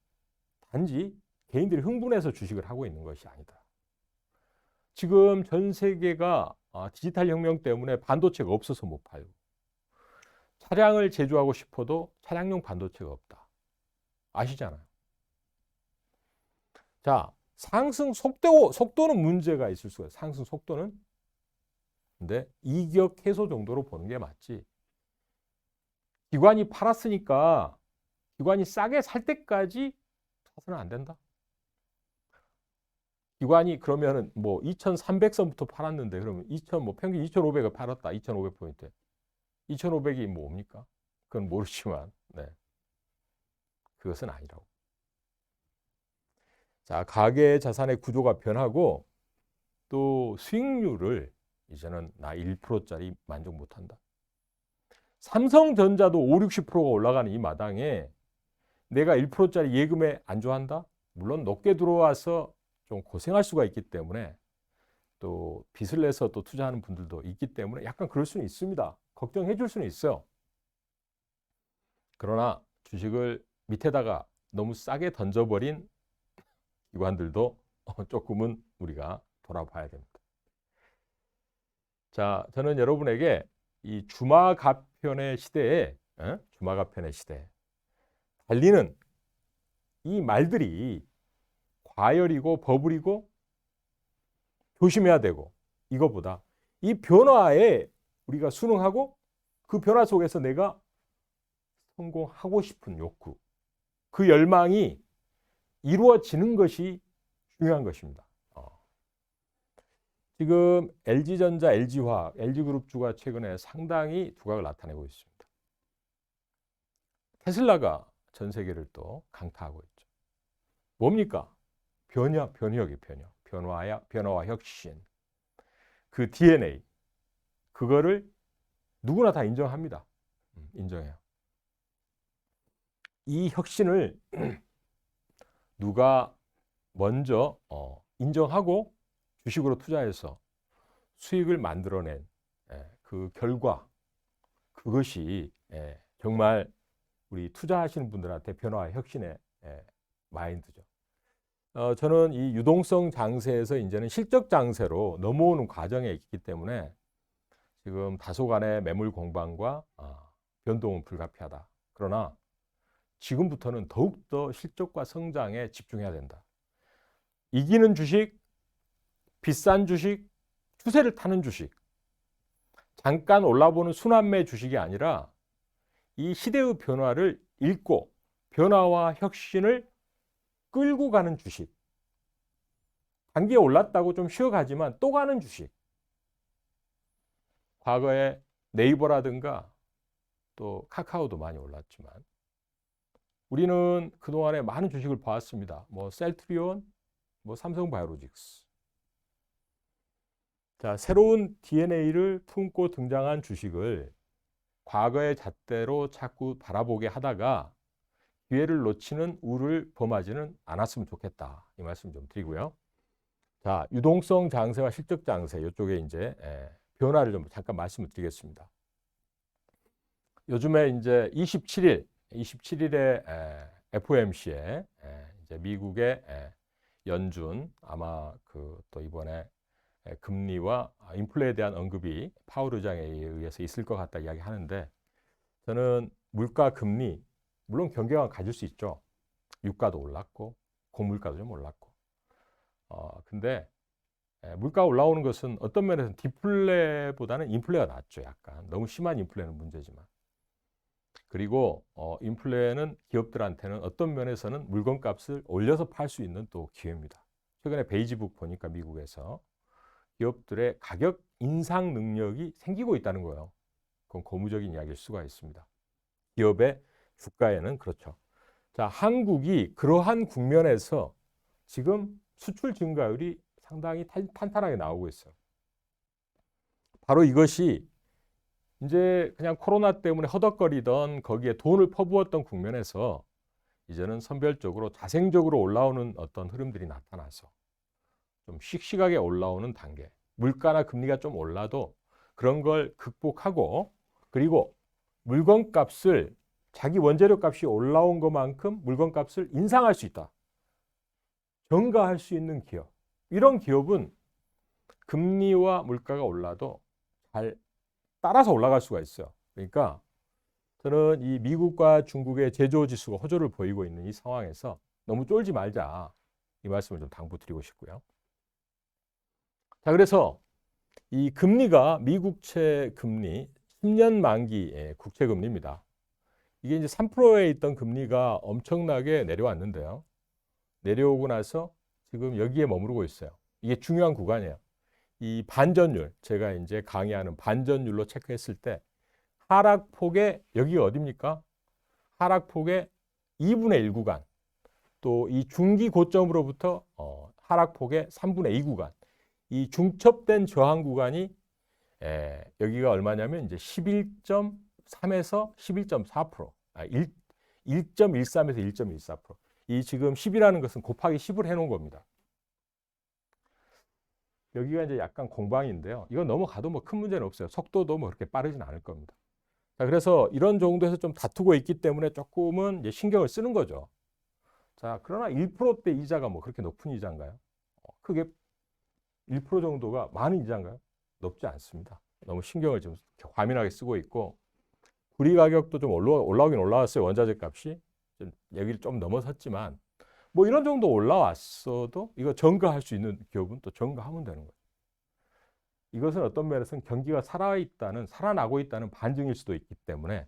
단지 개인들이 흥분해서 주식을 하고 있는 것이 아니다. 지금 전 세계가 디지털 혁명 때문에 반도체가 없어서 못 팔고, 차량을 제조하고 싶어도 차량용 반도체가 없다. 아시잖아요. 자, 상승 속도는 문제가 있을 수가 있어요. 상승 속도는. 근데 이격 해소 정도로 보는 게 맞지. 기관이 팔았으니까 기관이 싸게 살 때까지 사서는 안 된다. 기관이 그러면은 뭐 2,300선부터 팔았는데 그러면 뭐 평균 2,500을 팔았다. 2,500포인트. 2,500이 뭡니까? 그건 모르지만, 그것은 아니라고. 자, 가계 자산의 구조가 변하고 또 수익률을 이제는 나 1%짜리 만족 못한다. 삼성전자도 5, 60%가 올라가는 이 마당에 내가 1%짜리 예금에 안주한다? 물론 높게 들어와서 좀 고생할 수가 있기 때문에, 또 빚을 내서 또 투자하는 분들도 있기 때문에 약간 그럴 수는 있습니다. 걱정해 줄 수는 있어요. 그러나 주식을 밑에다가 너무 싸게 던져버린 기관들도 조금은 우리가 돌아봐야 됩니다. 자, 저는 여러분에게 이 주마가편의 시대에 달리는 이 말들이 과열이고 버블이고 조심해야 되고, 이거보다 이 변화에 우리가 순응하고 그 변화 속에서 내가 성공하고 싶은 욕구, 그 열망이 이루어지는 것이 중요한 것입니다. 지금 LG전자, LG화학, LG그룹주가 최근에 상당히 두각을 나타내고 있습니다. 테슬라가 전 세계를 또 강타하고 있죠. 뭡니까? 변화와 혁신. 그 DNA, 그거를 누구나 다 인정합니다. 인정해요. 이 혁신을 누가 먼저 인정하고 주식으로 투자해서 수익을 만들어낸 그 결과, 그것이 정말 우리 투자하시는 분들한테 변화와 혁신의 마인드죠. 저는 이 유동성 장세에서 이제는 실적 장세로 넘어오는 과정에 있기 때문에 지금 다소간의 매물 공방과 변동은 불가피하다. 그러나 지금부터는 더욱더 실적과 성장에 집중해야 된다. 이기는 주식, 비싼 주식, 추세를 타는 주식, 잠깐 올라보는 순환매 주식이 아니라 이 시대의 변화를 읽고 변화와 혁신을 끌고 가는 주식. 단기에 올랐다고 좀 쉬어가지만 또 가는 주식. 과거에 네이버라든가 또 카카오도 많이 올랐지만 우리는 그동안에 많은 주식을 봐왔습니다. 뭐 셀트리온, 뭐 삼성바이오로직스. 자, 새로운 DNA를 품고 등장한 주식을 과거의 잣대로 자꾸 바라보게 하다가 기회를 놓치는 우를 범하지는 않았으면 좋겠다. 이 말씀 좀 드리고요. 자, 유동성 장세와 실적 장세 이쪽에 이제 변화를 좀 잠깐 말씀을 드리겠습니다. 요즘에 이제 27일에 FOMC에 이제 미국의 연준 아마 그 또 이번에 금리와 인플레에 대한 언급이 파월 의장에 의해서 있을 것 같다 이야기하는데 저는 물가 금리 물론 경계가 가질 수 있죠. 유가도 올랐고 곡물가도 좀 올랐고 근데 물가가 올라오는 것은 어떤 면에서는 디플레보다는 인플레가 낫죠. 약간 너무 심한 인플레는 문제지만 그리고 인플레는 기업들한테는 어떤 면에서는 물건값을 올려서 팔 수 있는 또 기회입니다. 최근에 베이지북 보니까 미국에서 기업들의 가격 인상 능력이 생기고 있다는 거예요. 그건 고무적인 이야기일 수가 있습니다. 기업의 주가에는 그렇죠. 자, 한국이 그러한 국면에서 지금 수출 증가율이 상당히 탄탄하게 나오고 있어요. 바로 이것이 이제 그냥 코로나 때문에 허덕거리던 거기에 돈을 퍼부었던 국면에서 이제는 선별적으로 자생적으로 올라오는 어떤 흐름들이 나타나서 좀 씩씩하게 올라오는 단계. 물가나 금리가 좀 올라도 그런 걸 극복하고 그리고 물건값을 자기 원재료 값이 올라온 것만큼 물건값을 인상할 수 있다. 전가할 수 있는 기업. 이런 기업은 금리와 물가가 올라도 잘 따라서 올라갈 수가 있어요. 그러니까 저는 이 미국과 중국의 제조 지수가 호조를 보이고 있는 이 상황에서 너무 쫄지 말자. 이 말씀을 좀 당부드리고 싶고요. 자, 그래서 이 금리가 미국채 금리 10년 만기 국채 금리입니다. 이게 이제 3%에 있던 금리가 엄청나게 내려왔는데요. 내려오고 나서 지금 여기에 머무르고 있어요. 이게 중요한 구간이에요. 이 반전율, 제가 이제 강의하는 반전율로 체크했을 때 하락폭의 여기가 어디입니까? 하락폭의 2분의 1 구간, 또 이 중기 고점으로부터 하락폭의 3분의 2 구간, 이 중첩된 저항 구간이 여기가 얼마냐면 이제 11.3에서 11.4%, 1.13에서 1.14%. 이 지금 10이라는 것은 곱하기 10을 해놓은 겁니다. 여기가 이제 약간 공방인데요. 이건 넘어가도 뭐 큰 문제는 없어요. 속도도 뭐 그렇게 빠르진 않을 겁니다. 자, 그래서 이런 정도에서 좀 다투고 있기 때문에 조금은 이제 신경을 쓰는 거죠. 자, 그러나 1%대 이자가 뭐 그렇게 높은 이자인가요? 크게 1% 정도가 많은 이자인가요? 높지 않습니다. 너무 신경을 좀 과민하게 쓰고 있고 구리 가격도 좀 올라오긴 올라왔어요. 원자재 값이 좀 여기를 좀 넘어섰지만 뭐 이런 정도 올라왔어도 이거 전가할 수 있는 기업은 또 전가하면 되는 거예요. 이것은 어떤 면에서는 경기가 살아나고 있다는 반증일 수도 있기 때문에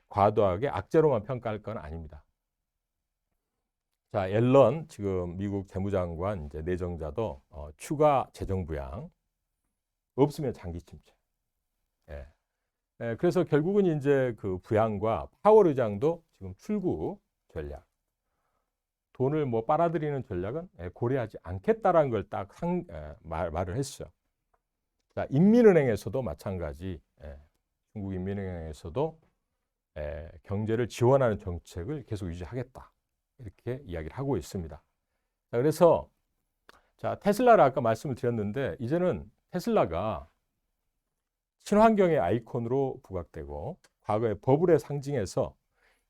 과도하게 악재로만 평가할 건 아닙니다. 자, 옐런 지금 미국 재무장관 이제 내정자도 추가 재정 부양 없으면 장기 침체. 예. 그래서 결국은 이제 그 부양과 파월 의장도 지금 출구 전략, 돈을 뭐 빨아들이는 전략은 고려하지 않겠다라는 걸 딱 말을 했어요. 자, 인민은행에서도 마찬가지, 중국 인민은행에서도 경제를 지원하는 정책을 계속 유지하겠다. 이렇게 이야기를 하고 있습니다. 자, 그래서 자, 테슬라를 아까 말씀을 드렸는데 이제는 테슬라가 친환경의 아이콘으로 부각되고 과거의 버블의 상징에서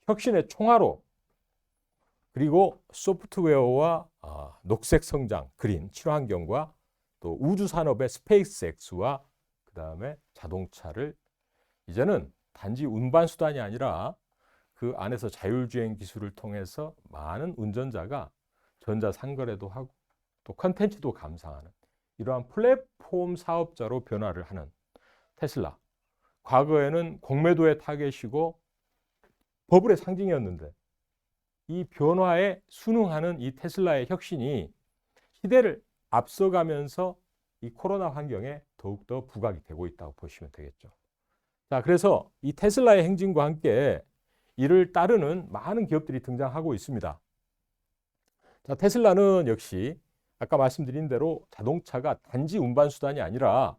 혁신의 총화로 그리고 소프트웨어와 녹색 성장, 그린, 친환경과 또 우주 산업의 스페이스X와 그다음에 자동차를 이제는 단지 운반 수단이 아니라 그 안에서 자율주행 기술을 통해서 많은 운전자가 전자상거래도 하고 또 컨텐츠도 감상하는 이러한 플랫폼 사업자로 변화를 하는 테슬라. 과거에는 공매도의 타겟이고 버블의 상징이었는데 이 변화에 순응하는 이 테슬라의 혁신이 시대를 앞서가면서 이 코로나 환경에 더욱더 부각이 되고 있다고 보시면 되겠죠. 자, 그래서 이 테슬라의 행진과 함께 이를 따르는 많은 기업들이 등장하고 있습니다. 자, 테슬라는 역시 아까 말씀드린 대로 자동차가 단지 운반 수단이 아니라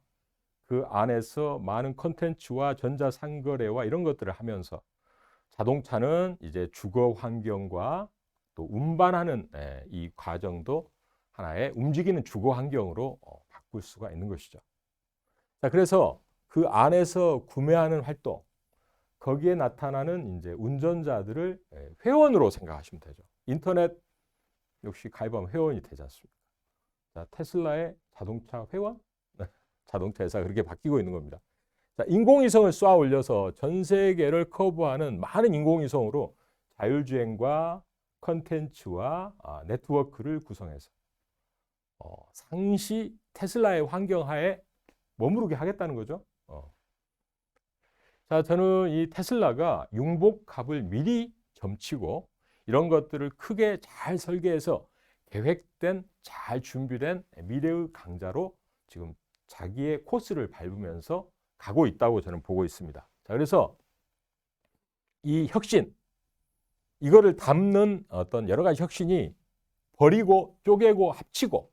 그 안에서 많은 컨텐츠와 전자상거래와 이런 것들을 하면서 자동차는 이제 주거 환경과 또 운반하는 이 과정도 하나의 움직이는 주거 환경으로 바꿀 수가 있는 것이죠. 자, 그래서 그 안에서 구매하는 활동, 거기에 나타나는 이제 운전자들을 회원으로 생각하시면 되죠. 인터넷 역시 가입하면 회원이 되지 않습니까? 자, 테슬라의 자동차 회원? 자동차 회사가 그렇게 바뀌고 있는 겁니다. 자, 인공위성을 쏘아 올려서 전 세계를 커버하는 많은 인공위성으로 자율주행과 컨텐츠와 네트워크를 구성해서 상시 테슬라의 환경하에 머무르게 하겠다는 거죠. 자, 저는 이 테슬라가 융복합을 미리 점치고 이런 것들을 크게 잘 설계해서 계획된, 잘 준비된 미래의 강자로 지금 자기의 코스를 밟으면서 가고 있다고 저는 보고 있습니다. 자, 그래서 이 혁신, 이거를 담는 어떤 여러 가지 혁신이 버리고 쪼개고 합치고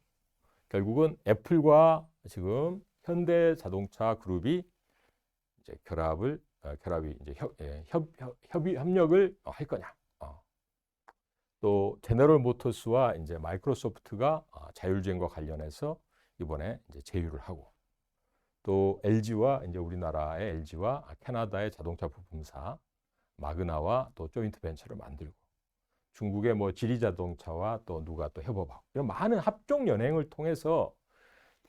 결국은 애플과 지금 현대 자동차 그룹이 이제 결합이 이제 협력을 할 거냐. 또 제너럴 모터스와 이제 마이크로소프트가 자율주행과 관련해서 이번에 이제 제휴를 하고 또 LG와 이제 우리나라의 LG와 캐나다의 자동차 부품사 마그나와 또 조인트 벤처를 만들고 중국의 뭐 지리 자동차와 또 누가 또 협업하고 이런 많은 합종 연행을 통해서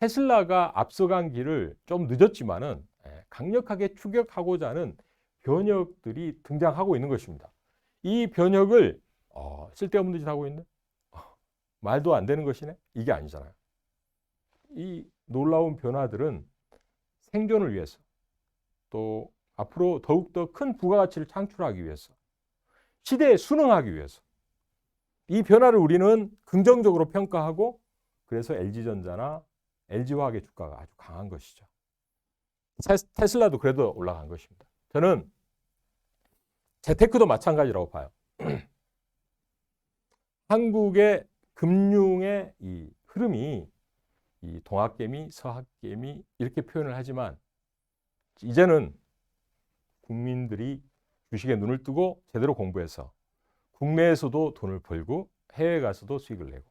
테슬라가 앞서간 길을 좀 늦었지만은 강력하게 추격하고자 하는 변혁들이 등장하고 있는 것입니다. 이 변혁을 쓸데없는 짓 하고 있네? 말도 안 되는 것이네? 이게 아니잖아요. 이 놀라운 변화들은 생존을 위해서 또 앞으로 더욱더 큰 부가가치를 창출하기 위해서 시대에 순응하기 위해서 이 변화를 우리는 긍정적으로 평가하고 그래서 LG전자나 LG화학의 주가가 아주 강한 것이죠. 테슬라도 그래도 올라간 것입니다. 저는 재테크도 마찬가지라고 봐요. 한국의 금융의 이 흐름이 이 동학개미, 서학개미 이렇게 표현을 하지만 이제는 국민들이 주식에 눈을 뜨고 제대로 공부해서 국내에서도 돈을 벌고 해외에 가서도 수익을 내고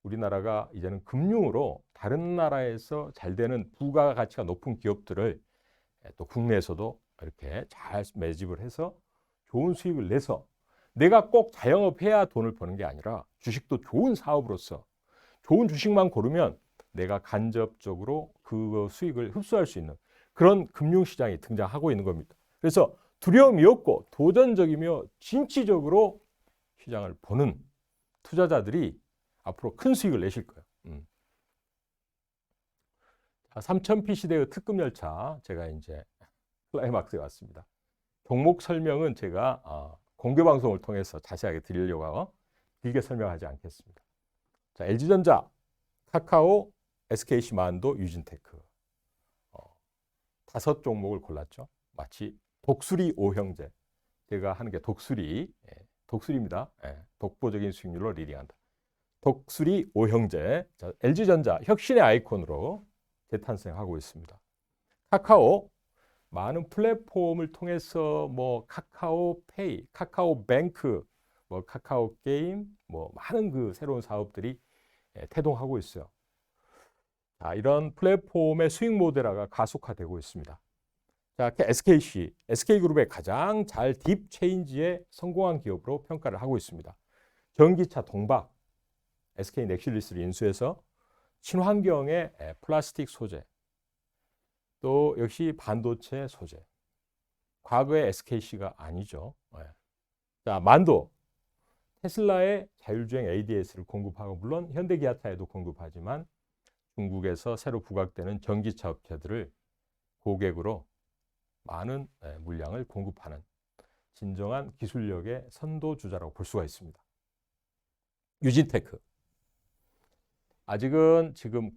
우리나라가 이제는 금융으로 다른 나라에서 잘 되는 부가가치가 높은 기업들을 또 국내에서도 이렇게 잘 매집을 해서 좋은 수익을 내서 내가 꼭 자영업해야 돈을 버는 게 아니라 주식도 좋은 사업으로서 좋은 주식만 고르면 내가 간접적으로 그 수익을 흡수할 수 있는 그런 금융시장이 등장하고 있는 겁니다. 그래서 두려움이 없고 도전적이며 진취적으로 시장을 보는 투자자들이 앞으로 큰 수익을 내실 거예요. 3000P 시대의 특급 열차 제가 이제 클라이막스에 왔습니다. 종목 설명은 제가 공개 방송을 통해서 자세하게 드리려고 하고 길게 설명하지 않겠습니다. 자, LG전자, 카카오, SKC만도, 유진테크 5종목을 골랐죠. 마치 독수리 오형제. 제가 하는 게 독수리입니다. 독보적인 수익률로 리딩한다. 독수리 오형제. 자, LG전자 혁신의 아이콘으로 재탄생하고 있습니다. 카카오 많은 플랫폼을 통해서 뭐 카카오페이, 카카오뱅크, 뭐 카카오게임, 뭐 많은 그 새로운 사업들이 태동하고 있어요. 자, 이런 플랫폼의 수익 모델화가 가속화되고 있습니다. 자, SK그룹의 가장 잘 딥 체인지에 성공한 기업으로 평가를 하고 있습니다. 전기차 동박, SK 넥실리스를 인수해서 친환경의 플라스틱 소재, 또 역시 반도체 소재. 과거의 SKC가 아니죠. 자, 만도, 테슬라의 자율주행 ADS를 공급하고 물론 현대기아차에도 공급하지만 중국에서 새로 부각되는 전기차 업체들을 고객으로 많은 물량을 공급하는 진정한 기술력의 선도주자라고 볼 수가 있습니다. 유진테크. 아직은 지금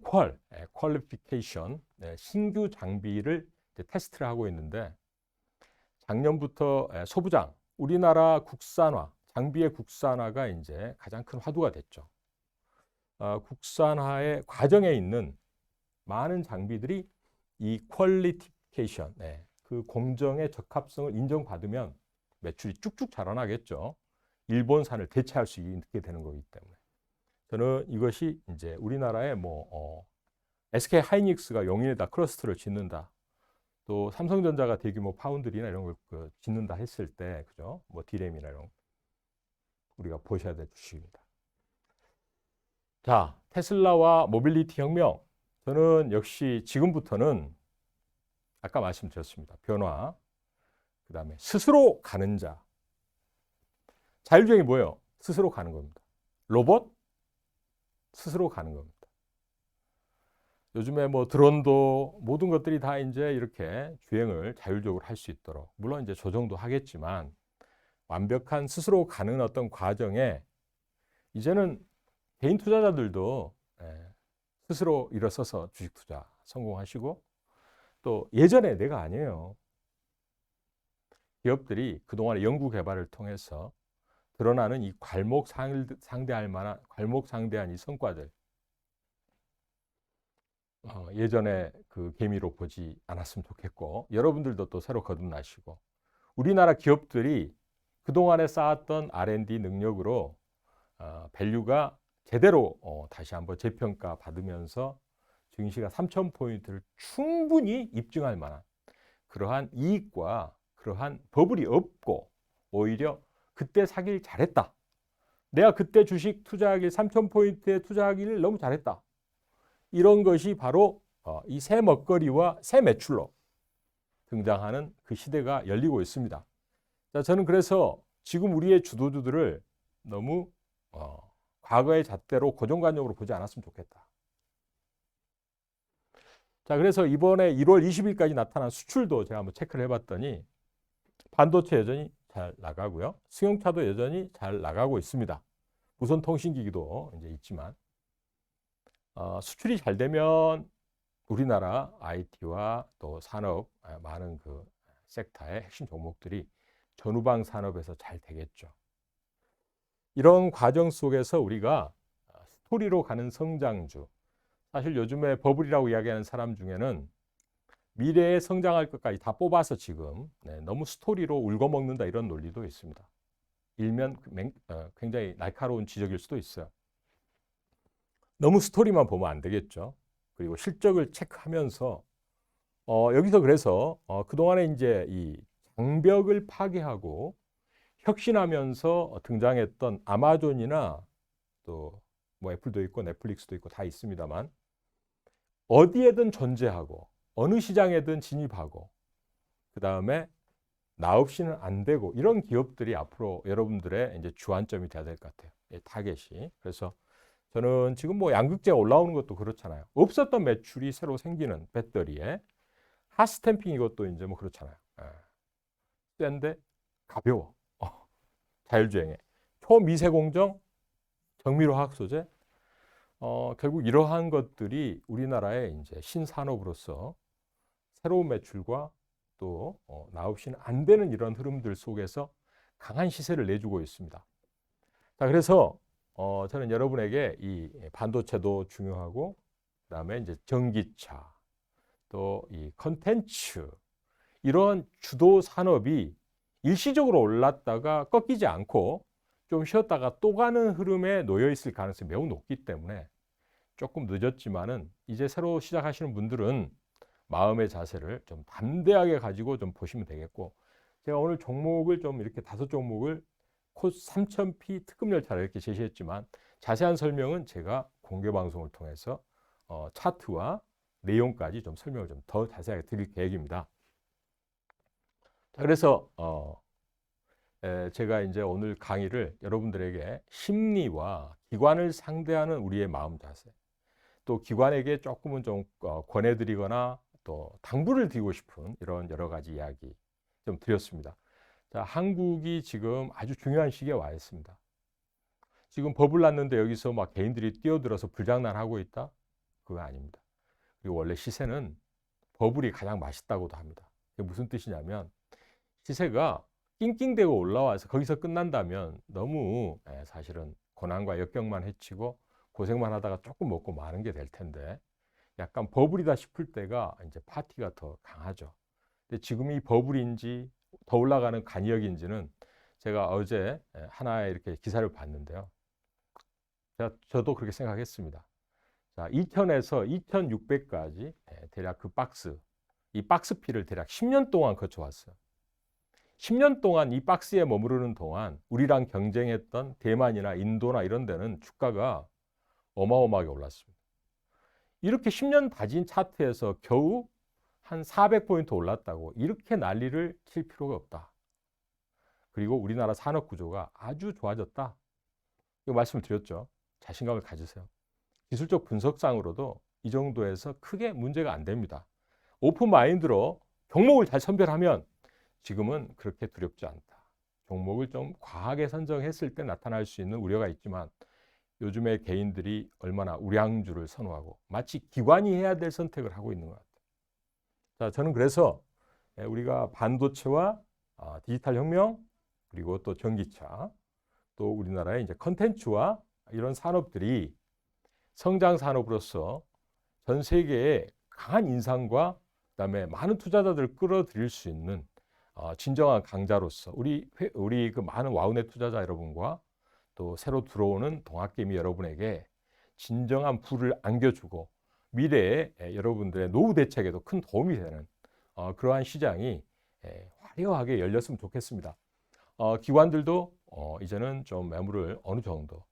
퀄리피케이션, 신규 장비를 테스트를 하고 있는데 작년부터 소부장, 우리나라 국산화, 장비의 국산화가 이제 가장 큰 화두가 됐죠. 국산화의 과정에 있는 많은 장비들이 이 퀄리티케이션, 그 공정의 적합성을 인정받으면 매출이 쭉쭉 자라나겠죠. 일본산을 대체할 수 있게 되는 거기 때문에. 저는 이것이 이제 우리나라의 SK 하이닉스가 용인에다 클러스터를 짓는다. 또 삼성전자가 대규모 파운드리나 이런 걸 짓는다 했을 때, 그죠? 디램이나 이런 거 우리가 보셔야 될 주식입니다. 자, 테슬라와 모빌리티 혁명. 저는 역시 지금부터는 아까 말씀드렸습니다. 변화. 그다음에 스스로 가는 자. 자율주행이 뭐예요? 스스로 가는 겁니다. 로봇? 스스로 가는 겁니다. 요즘에 드론도 모든 것들이 다 이제 이렇게 주행을 자율적으로 할 수 있도록, 물론 이제 조정도 하겠지만 완벽한 스스로 가는 어떤 과정에 이제는 개인 투자자들도 스스로 일어서서 주식 투자 성공하시고, 또 예전에 내가 아니에요. 기업들이 그동안의 연구 개발을 통해서 드러나는 이 괄목상대한 이 성과들, 예전에 그 개미로 보지 않았으면 좋겠고, 여러분들도 또 새로 거듭나시고, 우리나라 기업들이 그동안에 쌓았던 R&D 능력으로 밸류가 제대로 다시 한번 재평가 받으면서 증시가 3,000포인트를 충분히 입증할 만한 그러한 이익과 그러한 버블이 없고, 오히려 그때 사길 잘했다. 내가 그때 주식 투자하길 3,000포인트에 투자하기를 너무 잘했다. 이런 것이 바로 이 새 먹거리와 새 매출로 등장하는 그 시대가 열리고 있습니다. 자, 저는 그래서 지금 우리의 주도주들을 너무 과거의 잣대로 고정관념으로 보지 않았으면 좋겠다. 자, 그래서 이번에 1월 20일까지 나타난 수출도 제가 한번 체크를 해봤더니 반도체 여전히 잘 나가고요. 승용차도 여전히 잘 나가고 있습니다. 무선 통신기기도 이제 있지만 수출이 잘 되면 우리나라 IT와 또 산업, 많은 그 섹터의 핵심 종목들이 전후방 산업에서 잘 되겠죠. 이런 과정 속에서 우리가 스토리로 가는 성장주, 사실 요즘에 버블이라고 이야기하는 사람 중에는 미래에 성장할 것까지 다 뽑아서 지금 너무 스토리로 울거먹는다 이런 논리도 있습니다. 일면 굉장히 날카로운 지적일 수도 있어요. 너무 스토리만 보면 안 되겠죠. 그리고 실적을 체크하면서 여기서 그래서 그동안에 이제 이 장벽을 파괴하고 혁신하면서 등장했던 아마존이나 또 애플도 있고 넷플릭스도 있고 다 있습니다만, 어디에든 존재하고 어느 시장에든 진입하고 그다음에 나 없이는 안 되고, 이런 기업들이 앞으로 여러분들의 이제 주안점이 돼야 될 것 같아요. 타겟이. 그래서 저는 지금 양극재가 올라오는 것도 그렇잖아요. 없었던 매출이 새로 생기는 배터리에 핫스탬핑, 이것도 이제 그렇잖아요. 센데 가벼워. 자율주행에 초미세 공정, 정밀화학 소재, 결국 이러한 것들이 우리나라의 이제 신산업으로서 새로운 매출과 또 나 없이는 안 되는 이런 흐름들 속에서 강한 시세를 내주고 있습니다. 자, 그래서 저는 여러분에게 이 반도체도 중요하고, 그다음에 이제 전기차, 또 이 컨텐츠, 이런 주도 산업이 일시적으로 올랐다가 꺾이지 않고 좀 쉬었다가 또 가는 흐름에 놓여 있을 가능성이 매우 높기 때문에 조금 늦었지만은 이제 새로 시작하시는 분들은 마음의 자세를 좀 담대하게 가지고 좀 보시면 되겠고, 제가 오늘 종목을 좀 이렇게 5종목을 코스 3000P 특급 열차를 이렇게 제시했지만 자세한 설명은 제가 공개 방송을 통해서 차트와 내용까지 좀 설명을 좀 더 자세하게 드릴 계획입니다. 자, 그래서 제가 이제 오늘 강의를 여러분들에게 심리와 기관을 상대하는 우리의 마음 자세, 또 기관에게 조금은 좀 권해드리거나 또 당부를 드리고 싶은 이런 여러 가지 이야기 좀 드렸습니다. 자, 한국이 지금 아주 중요한 시기에 와 있습니다. 지금 버블 났는데 여기서 막 개인들이 뛰어들어서 불장난하고 있다? 그거 아닙니다. 그리고 원래 시세는 버블이 가장 맛있다고도 합니다. 그게 무슨 뜻이냐면 시세가 낑낑대고 올라와서 거기서 끝난다면 너무 사실은 고난과 역경만 헤치고 고생만 하다가 조금 먹고 마는 게 될 텐데, 약간 버블이다 싶을 때가 이제 파티가 더 강하죠. 근데 지금 이 버블인지 더 올라가는 간이역인지는 제가 어제 하나의 이렇게 기사를 봤는데요. 저도 그렇게 생각했습니다. 자, 2000에서 2600까지 대략 그 박스, 이 박스피를 대략 10년 동안 거쳐왔어요. 10년 동안 이 박스에 머무르는 동안 우리랑 경쟁했던 대만이나 인도나 이런 데는 주가가 어마어마하게 올랐습니다. 이렇게 10년 다진 차트에서 겨우 한 400포인트 올랐다고 이렇게 난리를 칠 필요가 없다. 그리고 우리나라 산업 구조가 아주 좋아졌다. 이거 말씀을 드렸죠. 자신감을 가지세요. 기술적 분석상으로도 이 정도에서 크게 문제가 안 됩니다. 오픈 마인드로 종목을 잘 선별하면 지금은 그렇게 두렵지 않다. 종목을 좀 과하게 선정했을 때 나타날 수 있는 우려가 있지만 요즘에 개인들이 얼마나 우량주를 선호하고 마치 기관이 해야 될 선택을 하고 있는 것 같아요. 자, 저는 그래서 우리가 반도체와 디지털 혁명, 그리고 또 전기차, 또 우리나라의 이제 컨텐츠와 이런 산업들이 성장 산업으로서 전 세계에 강한 인상과 그다음에 많은 투자자들을 끌어들일 수 있는 진정한 강자로서 우리 그 많은 와우넷 투자자 여러분과 또 새로 들어오는 동학개미 여러분에게 진정한 불을 안겨주고 미래에 여러분들의 노후 대책에도 큰 도움이 되는 그러한 시장이 화려하게 열렸으면 좋겠습니다. 기관들도 이제는 좀 매물을 어느 정도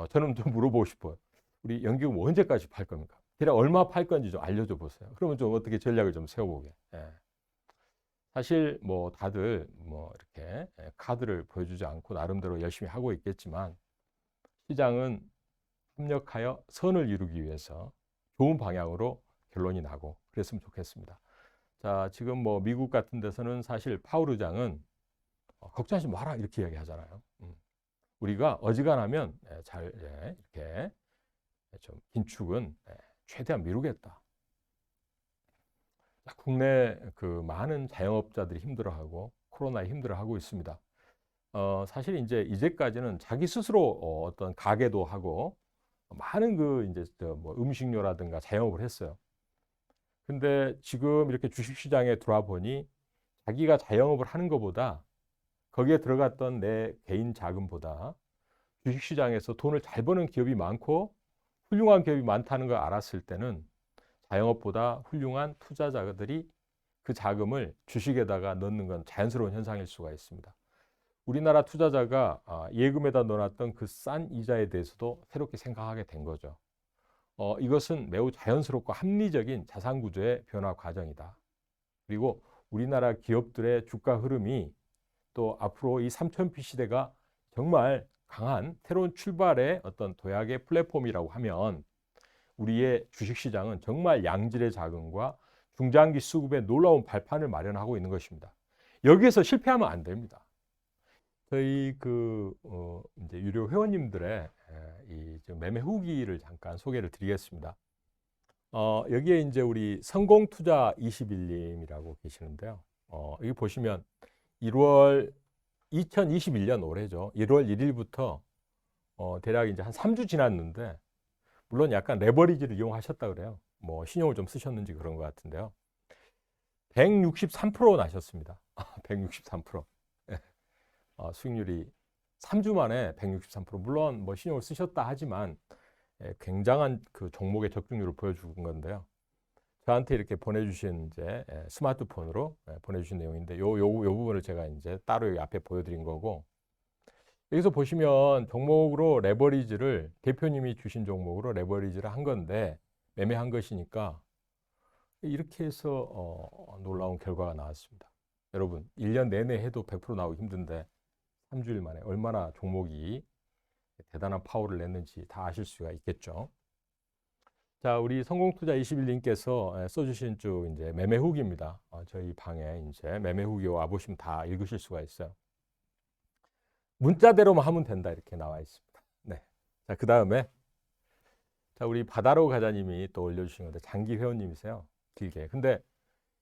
저는 좀 물어보고 싶어요. 우리 연기금 언제까지 팔 겁니까? 대략 얼마 팔 건지 좀 알려줘 보세요. 그러면 좀 어떻게 전략을 좀 세워보게. 사실 뭐 다들 뭐 이렇게 카드를 보여주지 않고 나름대로 열심히 하고 있겠지만 시장은 협력하여 선을 이루기 위해서 좋은 방향으로 결론이 나고 그랬으면 좋겠습니다. 자, 지금 뭐 미국 같은 데서는 사실 파월 의장은 걱정하지 마라 이렇게 이야기하잖아요. 우리가 어지간하면 잘 이렇게 좀 긴축은 최대한 미루겠다. 국내 그 많은 자영업자들이 힘들어하고 코로나에 힘들어하고 있습니다. 사실 이제까지는 자기 스스로 어떤 가게도 하고 많은 그 이제 뭐 음식료라든가 자영업을 했어요. 근데 지금 이렇게 주식시장에 들어와 보니 자기가 자영업을 하는 것보다 거기에 들어갔던 내 개인 자금보다 주식시장에서 돈을 잘 버는 기업이 많고 훌륭한 기업이 많다는 걸 알았을 때는 자영업보다 훌륭한 투자자들이 그 자금을 주식에다가 넣는 건 자연스러운 현상일 수가 있습니다. 우리나라 투자자가 예금에다 넣어놨던 그 싼 이자에 대해서도 새롭게 생각하게 된 거죠. 이것은 매우 자연스럽고 합리적인 자산 구조의 변화 과정이다. 그리고 우리나라 기업들의 주가 흐름이 또 앞으로 이 3000P 시대가 정말 강한 새로운 출발의 어떤 도약의 플랫폼이라고 하면 우리의 주식시장은 정말 양질의 자금과 중장기 수급의 놀라운 발판을 마련하고 있는 것입니다. 여기에서 실패하면 안 됩니다. 저희 이제 유료 회원님들의 이 매매 후기를 잠깐 소개를 드리겠습니다. 여기에 이제 우리 성공투자 21님이라고 계시는데요. 여기 보시면 2021년 올해죠. 1월 1일부터 대략 이제 한 3주 지났는데 물론 약간 레버리지를 이용하셨다 그래요. 뭐 신용을 좀 쓰셨는지 그런 것 같은데요. 163% 나셨습니다. 163%. 수익률이 3주 만에 163%. 물론 뭐 신용을 쓰셨다 하지만 굉장한 그 종목의 적중률을 보여준 건데요. 저한테 이렇게 보내주신 이제 스마트폰으로 보내주신 내용인데 요 부분을 제가 이제 따로 여기 앞에 보여드린 거고, 여기서 보시면 종목으로 레버리지를 대표님이 주신 종목으로 레버리지를 한 건데 매매한 것이니까 이렇게 해서 놀라운 결과가 나왔습니다. 여러분 1년 내내 해도 100% 나오기 힘든데 3주일 만에 얼마나 종목이 대단한 파워를 냈는지 다 아실 수가 있겠죠. 자, 우리 성공투자 21님께서 써주신 쭉 이제 매매 후기입니다. 저희 방에 이제 매매 후기 와 보시면 다 읽으실 수가 있어요. 문자대로만 하면 된다 이렇게 나와 있습니다. 네. 자, 그 다음에 자, 우리 바다로 가자님이 또 올려주신 건데 장기 회원님이세요. 길게. 근데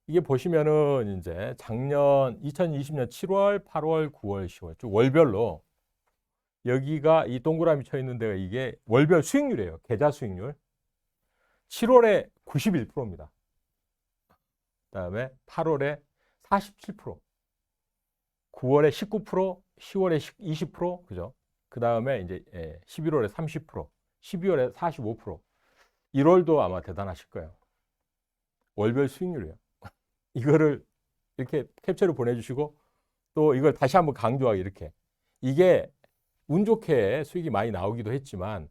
이게 보시면은 이제 작년 2020년 7월, 8월, 9월, 10월 쭉 월별로 여기가 이 동그라미 쳐 있는 데가 이게 월별 수익률이에요. 계좌 수익률. 7월에 91%입니다. 그다음에 8월에 47%, 9월에 19%, 10월에 20%, 그죠? 그다음에 이제 11월에 30%, 12월에 45%. 1월도 아마 대단하실 거예요. 월별 수익률이에요. 이거를 이렇게 캡처를 보내주시고 또 이걸 다시 한번 강조하게 이렇게 이게 운 좋게 수익이 많이 나오기도 했지만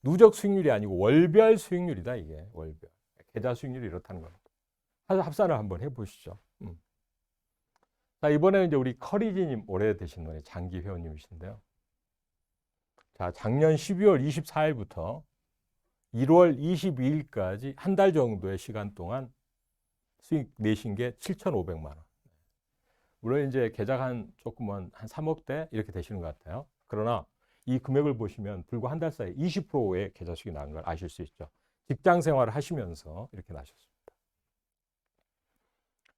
누적 수익률이 아니고 월별 수익률이다. 이게 월별 계좌 수익률이 이렇다는 겁니다. 합산을 한번 해보시죠. 자, 이번에는 이제 우리 커리지님 오래되신 분의 장기 회원님이신데요. 자, 작년 12월 24일부터 1월 22일까지 한 달 정도의 시간 동안 수익 내신 게 7,500만 원. 물론 이제 계좌가 한 3억대 이렇게 되시는 것 같아요. 그러나 이 금액을 보시면 불과 한 달 사이에 20%의 계좌 수익이 나는 걸 아실 수 있죠. 직장 생활을 하시면서 이렇게 나셨습니다.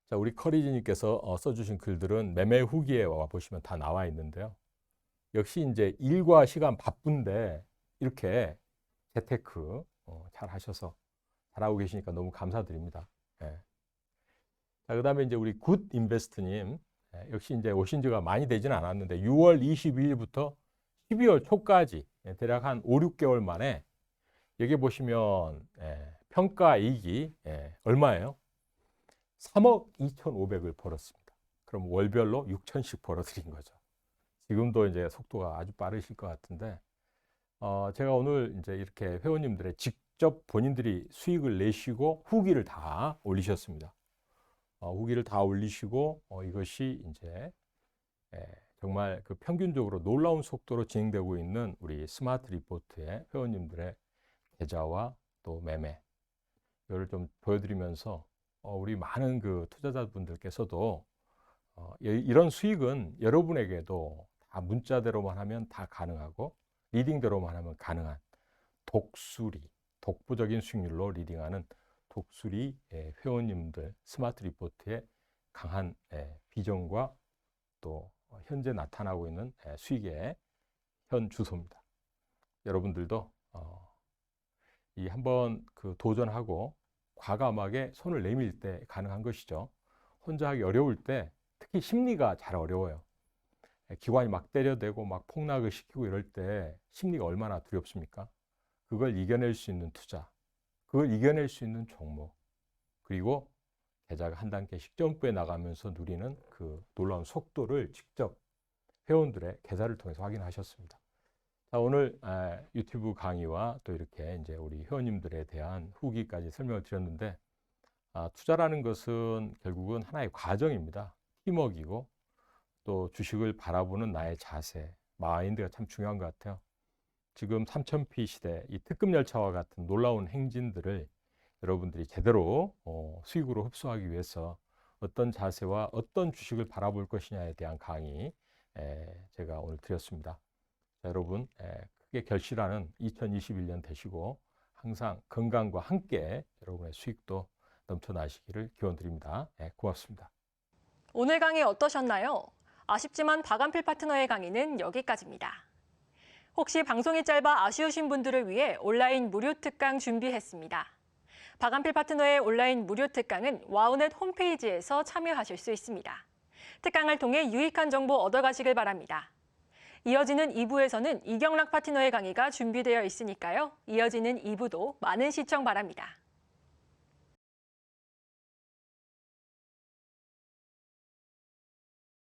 자, 우리 커리지님께서 써주신 글들은 매매 후기에 와 보시면 다 나와 있는데요. 역시 이제 일과 시간 바쁜데 이렇게 재테크 잘 하셔서 잘하고 계시니까 너무 감사드립니다. 예. 자, 그다음에 이제 우리 굿 인베스트님 역시 이제 오신 지가 많이 되지는 않았는데 6월 22일부터 12월 초까지 대략 한 5, 6개월 만에 여기 보시면 평가이익이 얼마예요? 3억 2,500을 벌었습니다. 그럼 월별로 6천씩 벌어들인 거죠. 지금도 이제 속도가 아주 빠르실 것 같은데 제가 오늘 이제 이렇게 회원님들의 직접 본인들이 수익을 내시고 후기를 다 올리셨습니다. 후기를 다 올리시고 이것이 이제 정말 그 평균적으로 놀라운 속도로 진행되고 있는 우리 스마트 리포트의 회원님들의 계좌와 또 매매 이거를 좀 보여드리면서 우리 많은 그 투자자분들께서도 이런 수익은 여러분에게도 다 문자대로만 하면 다 가능하고 리딩대로만 하면 가능한 독보적인 수익률로 리딩하는 독수리 회원님들 스마트 리포트의 강한 비전과 또 현재 나타나고 있는 수익의 현 주소입니다. 여러분들도 이 한번 그 도전하고 과감하게 손을 내밀 때 가능한 것이죠. 혼자 하기 어려울 때 특히 심리가 잘 어려워요. 기관이 막 때려대고 막 폭락을 시키고 이럴 때 심리가 얼마나 두렵습니까? 그걸 이겨낼 수 있는 투자, 그걸 이겨낼 수 있는 종목, 그리고 계좌가 한 단계씩 점프해 나가면서 누리는 그 놀라운 속도를 직접 회원들의 계좌를 통해서 확인하셨습니다. 자, 오늘 유튜브 강의와 또 이렇게 이제 우리 회원님들에 대한 후기까지 설명을 드렸는데 투자라는 것은 결국은 하나의 과정입니다. 팀워크이고 또 주식을 바라보는 나의 자세, 마인드가 참 중요한 것 같아요. 지금 3000P 시대 이 특급 열차와 같은 놀라운 행진들을 여러분들이 제대로 수익으로 흡수하기 위해서 어떤 자세와 어떤 주식을 바라볼 것이냐에 대한 강의 제가 오늘 드렸습니다. 자, 여러분 크게 결실하는 2021년 되시고 항상 건강과 함께 여러분의 수익도 넘쳐나시기를 기원드립니다. 고맙습니다. 오늘 강의 어떠셨나요? 아쉽지만 박한필 파트너의 강의는 여기까지입니다. 혹시 방송이 짧아 아쉬우신 분들을 위해 온라인 무료 특강 준비했습니다. 박한필 파트너의 온라인 무료 특강은 와우넷 홈페이지에서 참여하실 수 있습니다. 특강을 통해 유익한 정보 얻어가시길 바랍니다. 이어지는 2부에서는 이경락 파트너의 강의가 준비되어 있으니까요. 이어지는 2부도 많은 시청 바랍니다.